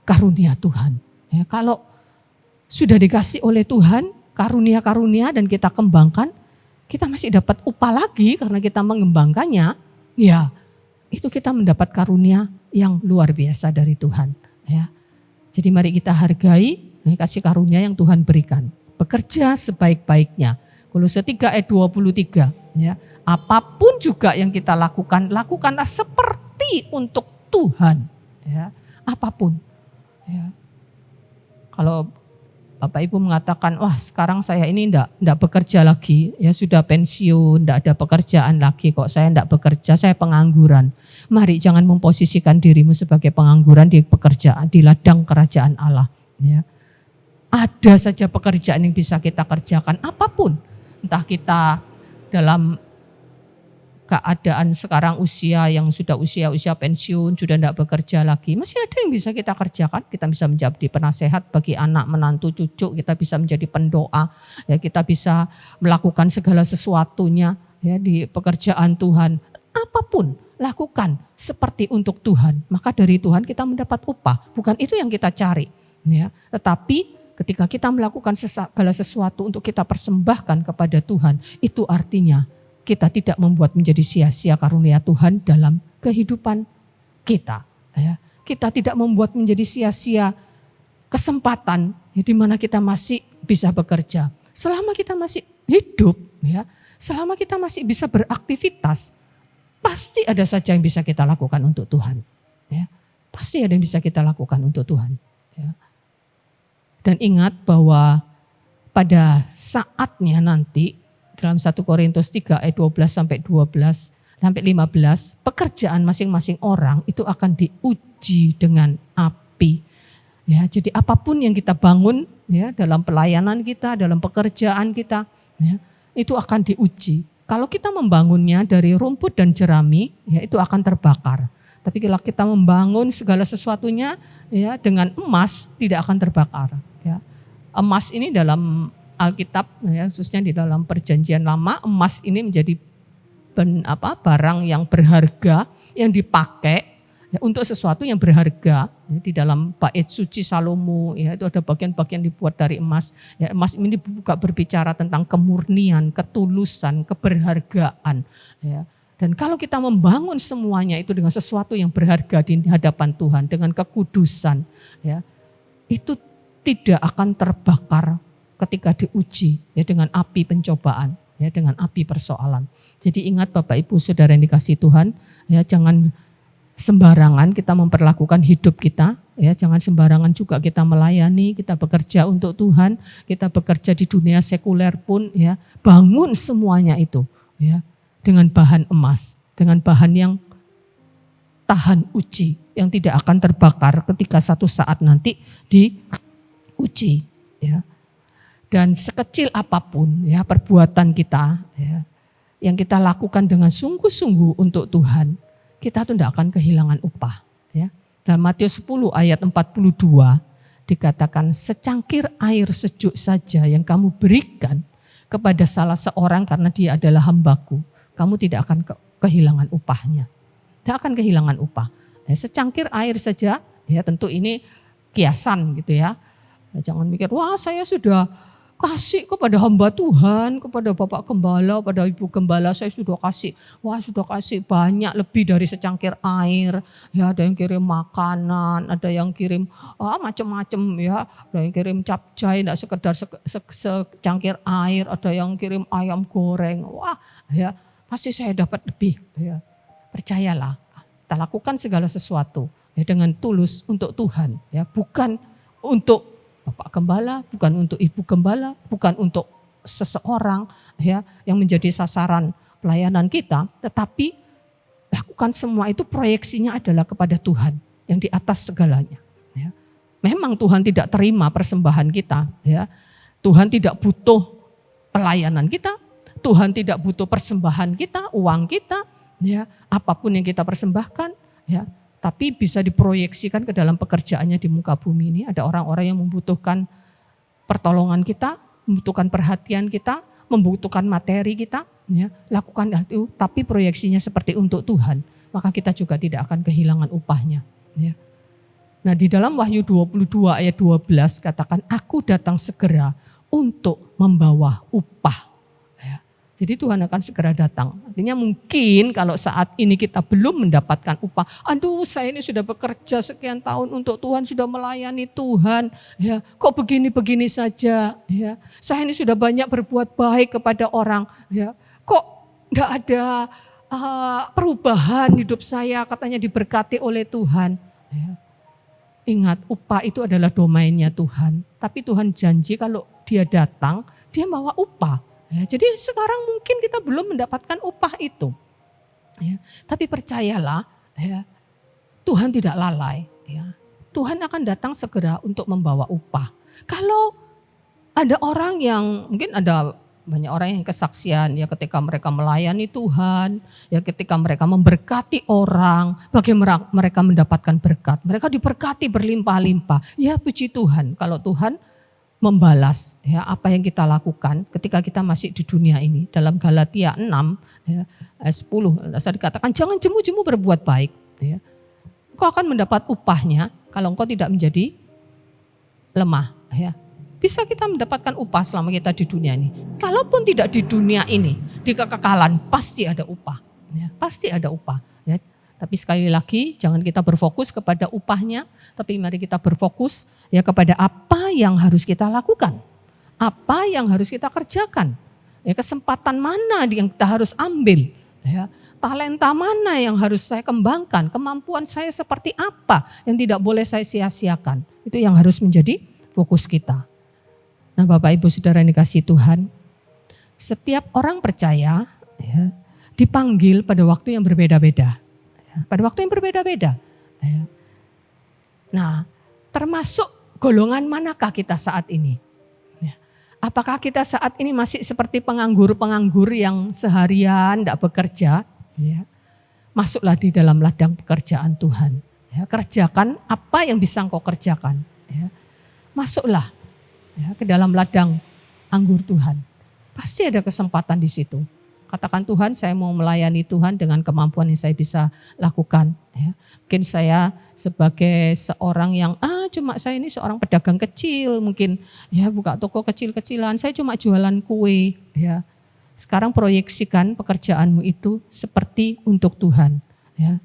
karunia Tuhan. Ya, kalau sudah dikasih oleh Tuhan karunia-karunia dan kita kembangkan, kita masih dapat upah lagi karena kita mengembangkannya. Ya, itu kita mendapat karunia yang luar biasa dari Tuhan. Ya, jadi mari kita hargai kasih karunia yang Tuhan berikan. Bekerja sebaik-baiknya. Kolose 3 ayat 23. Ya, apapun juga yang kita lakukan, lakukanlah seperti untuk Tuhan. Ya, apapun. Ya. Kalau Bapak Ibu mengatakan, wah sekarang saya ini enggak bekerja lagi, ya sudah pensiun, enggak ada pekerjaan lagi kok, saya enggak bekerja, saya pengangguran. Mari jangan memposisikan dirimu sebagai pengangguran di pekerjaan, di ladang kerajaan Allah. Ya. Ada saja pekerjaan yang bisa kita kerjakan, apapun. Entah kita dalam keadaan sekarang yang sudah usia pensiun, sudah tidak bekerja lagi, masih ada yang bisa kita kerjakan. Kita bisa menjadi penasehat bagi anak, menantu, cucu, kita bisa menjadi pendoa, ya, kita bisa melakukan segala sesuatunya, ya, di pekerjaan Tuhan. Apapun lakukan seperti untuk Tuhan, maka dari Tuhan kita mendapat upah. Bukan itu yang kita cari, ya. Tetapi ketika kita melakukan segala sesuatu untuk kita persembahkan kepada Tuhan, itu artinya kita tidak membuat menjadi sia-sia karunia Tuhan dalam kehidupan kita. Ya. Kita tidak membuat menjadi sia-sia kesempatan, ya, di mana kita masih bisa bekerja. Selama kita masih hidup, ya, selama kita masih bisa beraktivitas, pasti ada saja yang bisa kita lakukan untuk Tuhan. Ya. Pasti ada yang bisa kita lakukan untuk Tuhan. Ya. Dan ingat bahwa pada saatnya nanti dalam 1 Korintus 3 ayat 12 sampai 15, pekerjaan masing-masing orang itu akan diuji dengan api. Ya, jadi apapun yang kita bangun, ya, dalam pelayanan kita, dalam pekerjaan kita, ya, itu akan diuji. Kalau kita membangunnya dari rumput dan jerami, ya, itu akan terbakar. Tapi kalau kita membangun segala sesuatunya, ya, dengan emas, tidak akan terbakar. Ya. Emas ini dalam Alkitab, ya, khususnya di dalam Perjanjian Lama, emas ini menjadi barang yang berharga yang dipakai, ya, untuk sesuatu yang berharga. Ya, di dalam bait suci Salomo, ya, itu ada bagian-bagian dibuat dari emas. Ya, emas ini juga berbicara tentang kemurnian, ketulusan, keberhargaan. Ya. Dan kalau kita membangun semuanya itu dengan sesuatu yang berharga di hadapan Tuhan, dengan kekudusan, ya, itu tidak akan terbakar ketika diuji, ya, dengan api pencobaan, ya, dengan api persoalan. Jadi ingat Bapak Ibu Saudara yang dikasihi Tuhan, Ya, jangan sembarangan kita memperlakukan hidup kita, ya, jangan sembarangan juga kita melayani, kita bekerja untuk Tuhan, kita bekerja di dunia sekuler pun, ya, bangun semuanya itu, ya, dengan bahan emas, dengan bahan yang tahan uji, yang tidak akan terbakar ketika satu saat nanti diuji, ya. Dan sekecil apapun, ya, perbuatan kita, ya, yang kita lakukan dengan sungguh-sungguh untuk Tuhan, kita tuh tidak akan kehilangan upah. Ya. Dalam Matius 10 ayat 42 dikatakan, secangkir air sejuk saja yang kamu berikan kepada salah seorang karena dia adalah hambaku, kamu tidak akan kehilangan upahnya. Tidak akan kehilangan upah. Ya, secangkir air saja, ya tentu ini kiasan gitu ya. Jangan mikir, wah saya sudah kasih kepada hamba Tuhan, kepada Bapak Gembala, pada Ibu Gembala saya sudah kasih. Wah sudah kasih banyak lebih dari secangkir air. Ya, ada yang kirim makanan, ada yang kirim macam-macam ya. Ada yang kirim capcay, tidak sekedar secangkir air. Ada yang kirim ayam goreng. Wah ya pasti saya dapat lebih. Ya. Percayalah, kita lakukan segala sesuatu ya, dengan tulus untuk Tuhan. Ya, bukan untuk Bapak Gembala, bukan untuk Ibu Gembala, bukan untuk seseorang ya yang menjadi sasaran pelayanan kita, tetapi lakukan semua itu proyeksinya adalah kepada Tuhan yang di atas segalanya. Ya. Memang Tuhan tidak terima persembahan kita, ya. Tuhan tidak butuh pelayanan kita, Tuhan tidak butuh persembahan kita, uang kita, ya, apapun yang kita persembahkan, ya. Tapi bisa diproyeksikan ke dalam pekerjaannya di muka bumi ini. Ada orang-orang yang membutuhkan pertolongan kita, membutuhkan perhatian kita, membutuhkan materi kita. Ya, lakukan itu, tapi proyeksinya seperti untuk Tuhan. Maka kita juga tidak akan kehilangan upahnya. Ya. Nah di dalam Wahyu 22 ayat 12 katakan, aku datang segera untuk membawa upah. Jadi Tuhan akan segera datang. Artinya mungkin kalau saat ini kita belum mendapatkan upah. Aduh saya ini sudah bekerja sekian tahun untuk Tuhan, sudah melayani Tuhan. Ya, kok begini-begini saja. Ya, saya ini sudah banyak berbuat baik kepada orang. Ya, kok enggak ada perubahan hidup saya, katanya diberkati oleh Tuhan. Ya. Ingat, upah itu adalah domainnya Tuhan. Tapi Tuhan janji kalau dia datang, dia bawa upah. Ya, jadi sekarang mungkin kita belum mendapatkan upah itu. Ya, tapi percayalah, ya, Tuhan tidak lalai. Ya. Tuhan akan datang segera untuk membawa upah. Kalau ada orang yang, mungkin ada banyak orang yang kesaksian, ya ketika mereka melayani Tuhan, ya ketika mereka memberkati orang, bagaimana mereka mendapatkan berkat. Mereka diberkati berlimpah-limpah. Ya puji Tuhan, kalau Tuhan membalas ya apa yang kita lakukan ketika kita masih di dunia ini. Dalam Galatia 6 ya, ayat 10 saya dikatakan jangan jemu-jemu berbuat baik ya. Engkau akan mendapat upahnya kalau engkau tidak menjadi lemah ya. Bisa kita mendapatkan upah selama kita di dunia ini. Kalaupun tidak di dunia ini, di kekekalan pasti ada upah ya. Pasti ada upah ya. Tapi sekali lagi jangan kita berfokus kepada upahnya, tapi mari kita berfokus ya kepada apa yang harus kita lakukan. Apa yang harus kita kerjakan. Ya, kesempatan mana yang kita harus ambil. Ya, talenta mana yang harus saya kembangkan. Kemampuan saya seperti apa yang tidak boleh saya sia-siakan. Itu yang harus menjadi fokus kita. Nah Bapak Ibu Saudara yang dikasihi Tuhan. Setiap orang percaya ya, dipanggil pada waktu yang berbeda-beda. Pada waktu yang berbeda-beda. Nah, termasuk golongan manakah kita saat ini? Apakah kita saat ini masih seperti penganggur-penganggur yang seharian tidak bekerja? Masuklah di dalam ladang pekerjaan Tuhan. Kerjakan apa yang bisa engkau kerjakan. Masuklah ke dalam ladang anggur Tuhan. Pasti ada kesempatan di situ. Katakan Tuhan saya mau melayani Tuhan dengan kemampuan yang saya bisa lakukan. Ya. Mungkin saya sebagai seorang yang cuma saya ini seorang pedagang kecil mungkin ya buka toko kecil-kecilan, saya cuma jualan kue. Ya. Sekarang proyeksikan pekerjaanmu itu seperti untuk Tuhan. Ya.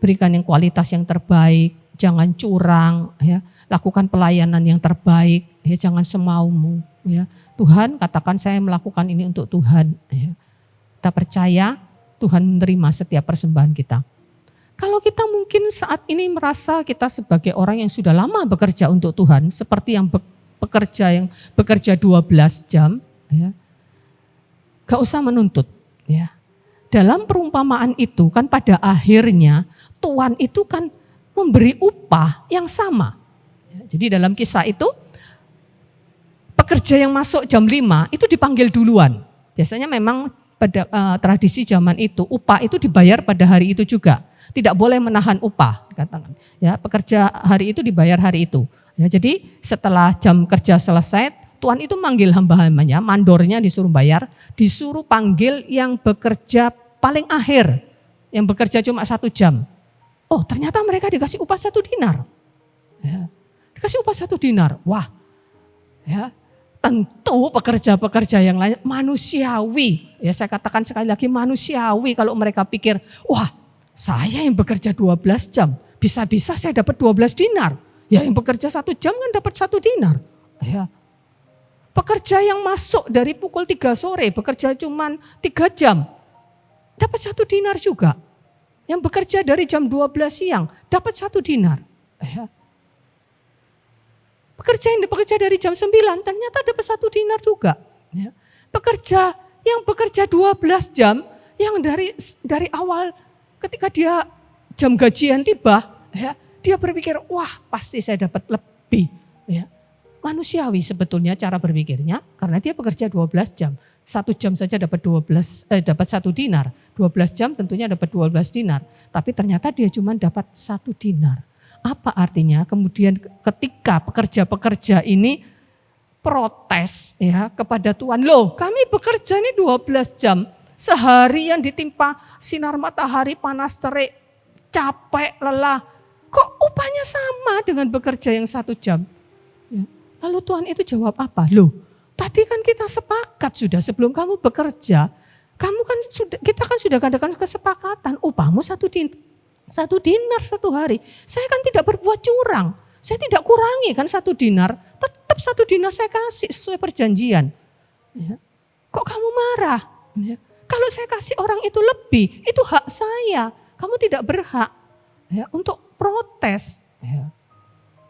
Berikan yang kualitas yang terbaik, jangan curang. Ya. Lakukan pelayanan yang terbaik, ya. Jangan semaumu. Ya. Tuhan katakan saya melakukan ini untuk Tuhan. Ya. Kita percaya Tuhan menerima setiap persembahan kita. Kalau kita mungkin saat ini merasa kita sebagai orang yang sudah lama bekerja untuk Tuhan, seperti yang bekerja 12 jam, ya, gak usah menuntut. Ya. Dalam perumpamaan itu kan pada akhirnya Tuhan itu kan memberi upah yang sama. Ya, jadi dalam kisah itu pekerja yang masuk jam 5 itu dipanggil duluan. Biasanya memang pada tradisi zaman itu upah itu dibayar pada hari itu juga. Tidak boleh menahan upah, katakan. Ya, pekerja hari itu dibayar hari itu. Ya, jadi setelah jam kerja selesai, Tuhan itu manggil hamba-hambanya, mandornya disuruh bayar, disuruh panggil yang bekerja paling akhir, yang bekerja cuma 1 jam. Oh, ternyata mereka dikasih upah 1 dinar. Ya, dikasih upah 1 dinar. Wah, ya, tentu pekerja-pekerja yang lain manusiawi. Ya, saya katakan sekali lagi manusiawi kalau mereka pikir, wah, saya yang bekerja 12 jam, bisa-bisa saya dapat 12 dinar. Ya, yang bekerja 1 jam kan dapat 1 dinar. Ya. Pekerja yang masuk dari pukul 3 sore, bekerja cuma 3 jam, dapat 1 dinar juga. Yang bekerja dari jam 12 siang, dapat 1 dinar. Ya. Pekerja yang bekerja dari jam 9, ternyata dapat 1 dinar juga. Ya. Pekerja yang bekerja 12 jam, yang dari awal ketika dia jam gajian tiba, ya, dia berpikir, wah pasti saya dapat lebih. Ya. Manusiawi sebetulnya cara berpikirnya, karena dia bekerja 12 jam. 1 jam saja dapat 1 dinar. 12 jam tentunya dapat 12 dinar. Tapi ternyata dia cuma dapat 1 dinar. Apa artinya? Kemudian ketika pekerja-pekerja ini protes ya kepada Tuhan, loh kami bekerja ini 12 jam. Seharian ditimpa sinar matahari panas terik, capek, lelah. Kok upahnya sama dengan bekerja yang 1 jam? Ya. Lalu Tuhan itu jawab apa? Loh, tadi kan kita sepakat sudah sebelum kamu bekerja, kita kan sudah adakan kesepakatan upahmu 1 dinar 1 hari. Saya kan tidak berbuat curang. Saya tidak kurangi kan 1 dinar. Tetap 1 dinar saya kasih sesuai perjanjian. Ya. Kok kamu marah? Ya. Kalau saya kasih orang itu lebih, itu hak saya. Kamu tidak berhak ya, untuk protes. Ya.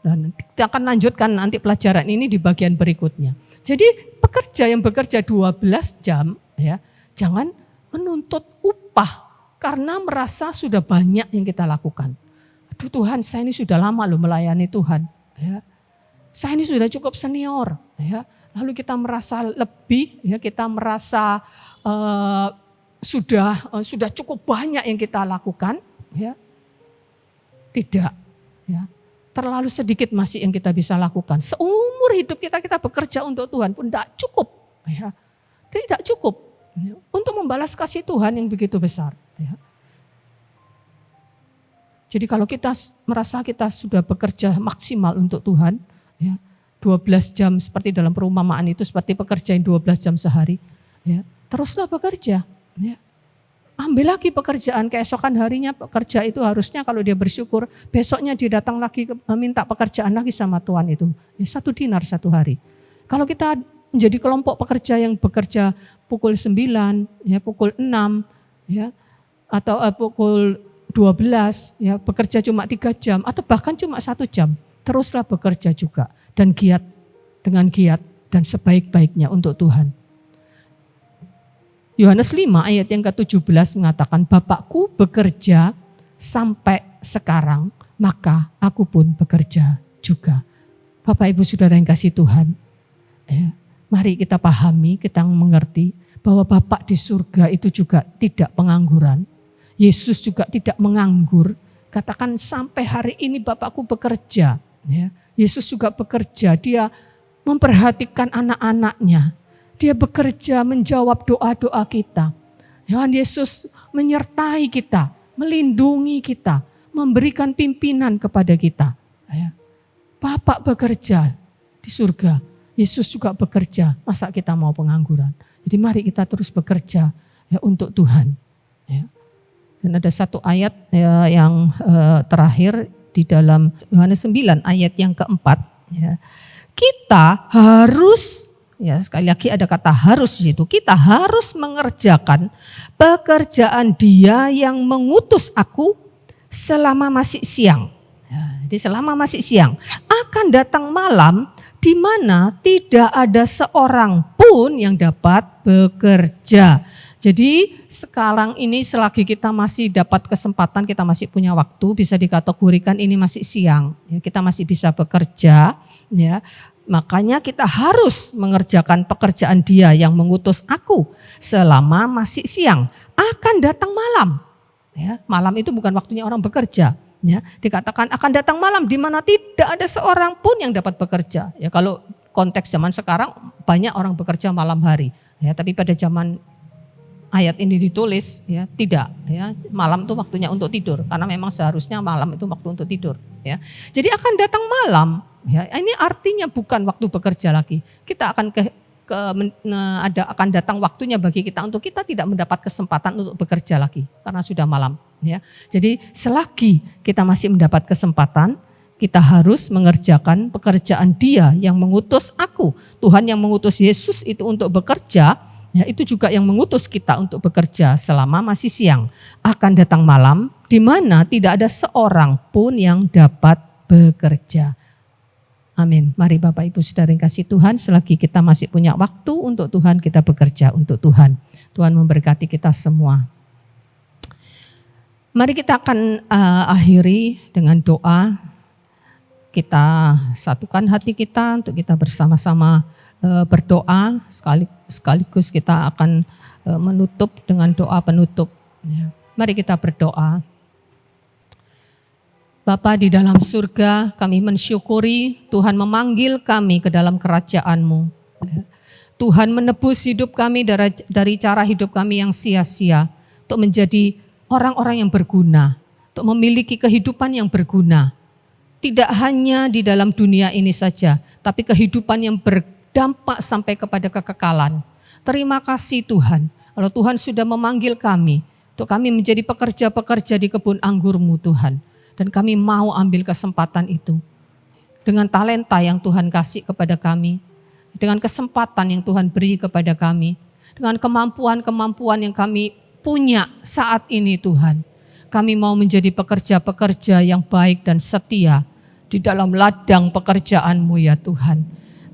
Dan kita akan lanjutkan nanti pelajaran ini di bagian berikutnya. Jadi pekerja yang bekerja 12 jam, ya, jangan menuntut upah karena merasa sudah banyak yang kita lakukan. Aduh Tuhan, saya ini sudah lama loh melayani Tuhan. Ya. Saya ini sudah cukup senior. Ya. Lalu kita merasa lebih, ya, kita merasa sudah cukup banyak yang kita lakukan, ya. Tidak, ya. Terlalu sedikit masih yang kita bisa lakukan. Seumur hidup kita bekerja untuk Tuhan pun tidak cukup, ya. Tidak cukup ya, untuk membalas kasih Tuhan yang begitu besar. Ya. Jadi kalau kita merasa kita sudah bekerja maksimal untuk Tuhan, ya, 12 jam seperti dalam perumpamaan itu seperti pekerja yang 12 jam sehari, ya. Teruslah bekerja. Ya. Ambil lagi pekerjaan, keesokan harinya pekerja itu harusnya kalau dia bersyukur, besoknya dia datang lagi minta pekerjaan lagi sama Tuhan itu. Ya, 1 dinar 1 hari. Kalau kita menjadi kelompok pekerja yang bekerja pukul 9, ya, pukul 6, ya, atau pukul 12, ya, bekerja cuma 3 jam atau bahkan cuma 1 jam, teruslah bekerja juga dan giat dengan giat dan sebaik-baiknya untuk Tuhan. Yohanes 5 ayat yang ke-17 mengatakan, Bapakku bekerja sampai sekarang, maka aku pun bekerja juga. Bapak Ibu Saudara yang kasih Tuhan, ya, mari kita pahami, kita mengerti bahwa Bapak di surga itu juga tidak pengangguran. Yesus juga tidak menganggur. Katakan sampai hari ini Bapakku bekerja. Ya. Yesus juga bekerja, dia memperhatikan anak-anaknya. Dia bekerja menjawab doa-doa kita. Tuhan Yesus menyertai kita, melindungi kita, memberikan pimpinan kepada kita. Bapak bekerja di surga, Yesus juga bekerja. Masa kita mau pengangguran? Jadi mari kita terus bekerja ya, untuk Tuhan. Ya. Dan ada satu ayat yang terakhir di dalam Yohanes 9 ayat yang keempat. Ya. Kita harus, ya sekali lagi ada kata harus di situ. Kita harus mengerjakan pekerjaan Dia yang mengutus aku selama masih siang. Ya, jadi selama masih siang akan datang malam di mana tidak ada seorang pun yang dapat bekerja. Jadi sekarang ini selagi kita masih dapat kesempatan, kita masih punya waktu, bisa dikategorikan ini masih siang, ya, kita masih bisa bekerja, ya. Makanya kita harus mengerjakan pekerjaan Dia yang mengutus aku selama masih siang. Akan datang malam, ya. Malam itu bukan waktunya orang bekerja, ya. Dikatakan akan datang malam di mana tidak ada seorang pun yang dapat bekerja. Ya, kalau konteks zaman sekarang banyak orang bekerja malam hari, ya. Tapi pada zaman ayat ini ditulis, ya tidak, ya malam itu waktunya untuk tidur, karena memang seharusnya malam itu waktu untuk tidur, ya. Jadi akan datang malam, ya ini artinya bukan waktu bekerja lagi. Kita akan akan datang waktunya bagi kita untuk kita tidak mendapat kesempatan untuk bekerja lagi karena sudah malam, ya. Jadi selagi kita masih mendapat kesempatan, kita harus mengerjakan pekerjaan Dia yang mengutus aku. Tuhan yang mengutus Yesus itu untuk bekerja. Ya, itu juga yang mengutus kita untuk bekerja selama masih siang. Akan datang malam di mana tidak ada seorang pun yang dapat bekerja. Amin. Mari Bapak Ibu Saudara yang kasih Tuhan, selagi kita masih punya waktu untuk Tuhan, kita bekerja untuk Tuhan. Tuhan memberkati kita semua. Mari kita akan akhiri dengan doa. Kita satukan hati kita untuk kita bersama-sama berdoa, sekaligus kita akan menutup dengan doa penutup. Mari kita berdoa. Bapa di dalam surga, kami mensyukuri Tuhan memanggil kami ke dalam kerajaan-Mu. Tuhan menebus hidup kami dari cara hidup kami yang sia-sia untuk menjadi orang-orang yang berguna, untuk memiliki kehidupan yang berguna. Tidak hanya di dalam dunia ini saja, tapi kehidupan yang berdampak sampai kepada kekekalan. Terima kasih Tuhan, kalau Tuhan sudah memanggil kami, untuk kami menjadi pekerja-pekerja di kebun anggur-Mu Tuhan. Dan kami mau ambil kesempatan itu. Dengan talenta yang Tuhan kasih kepada kami, dengan kesempatan yang Tuhan beri kepada kami, dengan kemampuan-kemampuan yang kami punya saat ini Tuhan. Kami mau menjadi pekerja-pekerja yang baik dan setia di dalam ladang pekerjaan-Mu ya Tuhan.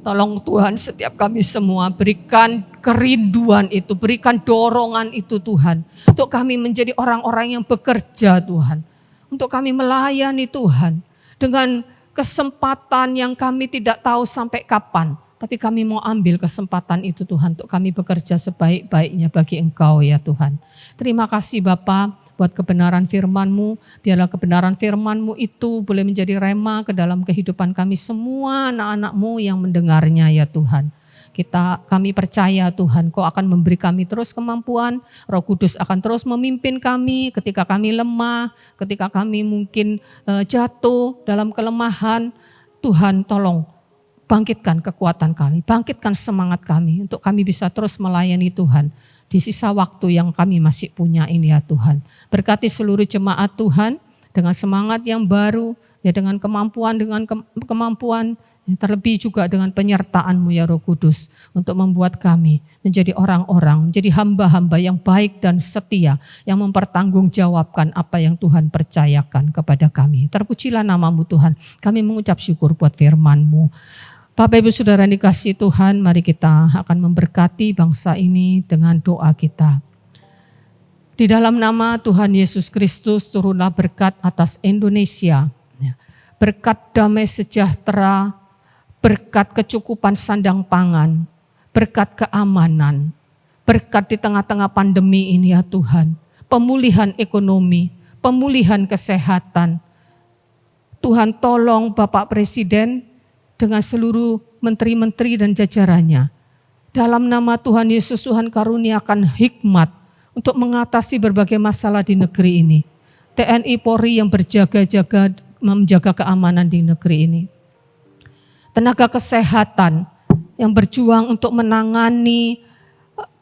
Tolong Tuhan setiap kami semua berikan kerinduan itu, berikan dorongan itu Tuhan. Untuk kami menjadi orang-orang yang bekerja Tuhan. Untuk kami melayani Tuhan dengan kesempatan yang kami tidak tahu sampai kapan. Tapi kami mau ambil kesempatan itu Tuhan untuk kami bekerja sebaik-baiknya bagi Engkau ya Tuhan. Terima kasih Bapa. Buat kebenaran firman-Mu, biarlah kebenaran firman-Mu itu boleh menjadi rema ke dalam kehidupan kami semua anak-anak-Mu yang mendengarnya ya Tuhan. Kami percaya Tuhan, Kau akan memberi kami terus kemampuan, Roh Kudus akan terus memimpin kami ketika kami lemah, ketika kami mungkin jatuh dalam kelemahan. Tuhan tolong bangkitkan kekuatan kami, bangkitkan semangat kami untuk kami bisa terus melayani Tuhan. Di sisa waktu yang kami masih punya ini ya Tuhan. Berkati seluruh jemaat Tuhan dengan semangat yang baru, ya dengan kemampuan, terlebih juga dengan penyertaan-Mu ya Roh Kudus. Untuk membuat kami menjadi orang-orang, menjadi hamba-hamba yang baik dan setia. Yang mempertanggungjawabkan apa yang Tuhan percayakan kepada kami. Terpujilah nama-Mu Tuhan. Kami mengucap syukur buat firman-Mu. Bapak Ibu Saudara yang dikasihi Tuhan, mari kita akan memberkati bangsa ini dengan doa kita. Di dalam nama Tuhan Yesus Kristus turunlah berkat atas Indonesia. Berkat damai sejahtera, berkat kecukupan sandang pangan, berkat keamanan, berkat di tengah-tengah pandemi ini ya Tuhan. Pemulihan ekonomi, pemulihan kesehatan. Tuhan tolong Bapak Presiden, dengan seluruh menteri-menteri dan jajarannya. Dalam nama Tuhan Yesus, Tuhan karuniakan hikmat untuk mengatasi berbagai masalah di negeri ini. TNI Polri yang berjaga-jaga menjaga keamanan di negeri ini. Tenaga kesehatan yang berjuang untuk menangani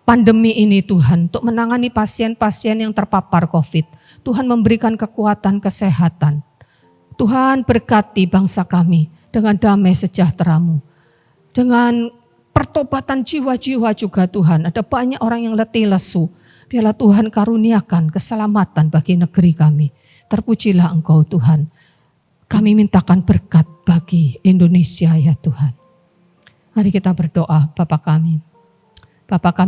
pandemi ini Tuhan. Untuk menangani pasien-pasien yang terpapar COVID. Tuhan memberikan kekuatan kesehatan. Tuhan berkati bangsa kami dengan damai sejahtera-Mu. Dengan pertobatan jiwa-jiwa juga Tuhan. Ada banyak orang yang letih lesu. Biarlah Tuhan karuniakan keselamatan bagi negeri kami. Terpujilah Engkau Tuhan. Kami mintakan berkat bagi Indonesia ya Tuhan. Mari kita berdoa. Bapa kami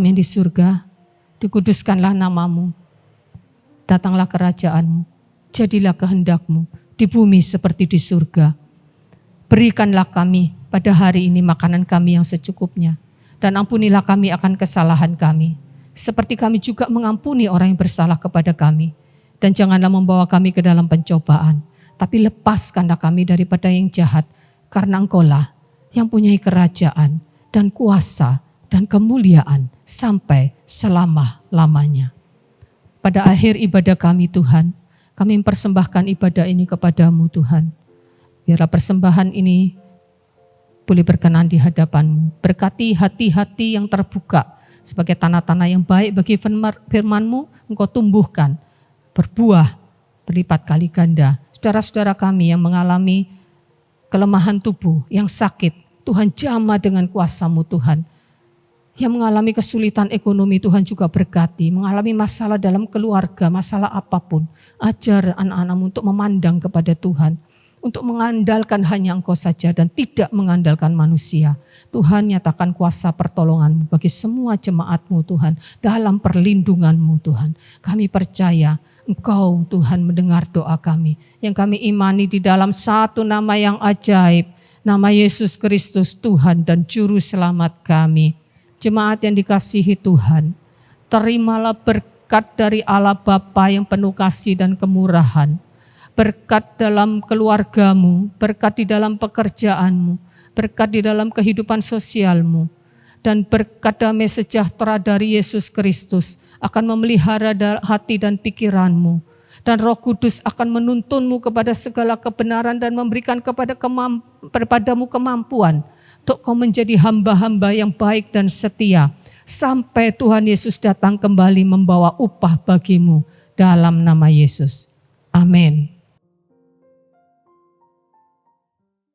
yang di surga, dikuduskanlah namamu, datanglah kerajaanmu, jadilah kehendak-Mu di bumi seperti di surga. Berikanlah kami pada hari ini makanan kami yang secukupnya, dan ampunilah kami akan kesalahan kami, seperti kami juga mengampuni orang yang bersalah kepada kami. Dan janganlah membawa kami ke dalam pencobaan, tapi lepaskanlah kami daripada yang jahat, karena Engkau-lah yang punya kerajaan dan kuasa dan kemuliaan sampai selama-lamanya. Pada akhir ibadah kami Tuhan, kami mempersembahkan ibadah ini kepadamu Tuhan. Biarlah persembahan ini boleh berkenan di hadapan-Mu. Berkati hati-hati yang terbuka sebagai tanah-tanah yang baik bagi firman-Mu, Engkau tumbuhkan, berbuah, berlipat kali ganda. Saudara-saudara kami yang mengalami kelemahan tubuh, yang sakit, Tuhan jamah dengan kuasa-Mu Tuhan. Yang mengalami kesulitan ekonomi Tuhan juga berkati, mengalami masalah dalam keluarga, masalah apapun. Ajar anak-anak-Mu untuk memandang kepada Tuhan, untuk mengandalkan hanya Engkau saja dan tidak mengandalkan manusia. Tuhan nyatakan kuasa pertolongan-Mu bagi semua jemaat-Mu Tuhan, dalam perlindungan-Mu Tuhan. Kami percaya Engkau Tuhan mendengar doa kami, yang kami imani di dalam satu nama yang ajaib, nama Yesus Kristus Tuhan dan Juru Selamat kami. Jemaat yang dikasihi Tuhan, terimalah berkat dari Allah Bapa yang penuh kasih dan kemurahan. Berkat dalam keluargamu, berkat di dalam pekerjaanmu, berkat di dalam kehidupan sosialmu. Dan berkat damai sejahtera dari Yesus Kristus akan memelihara hati dan pikiranmu. Dan Roh Kudus akan menuntunmu kepada segala kebenaran dan memberikan kepadamu kemampuan untuk kau menjadi hamba-hamba yang baik dan setia, sampai Tuhan Yesus datang kembali membawa upah bagimu dalam nama Yesus. Amin.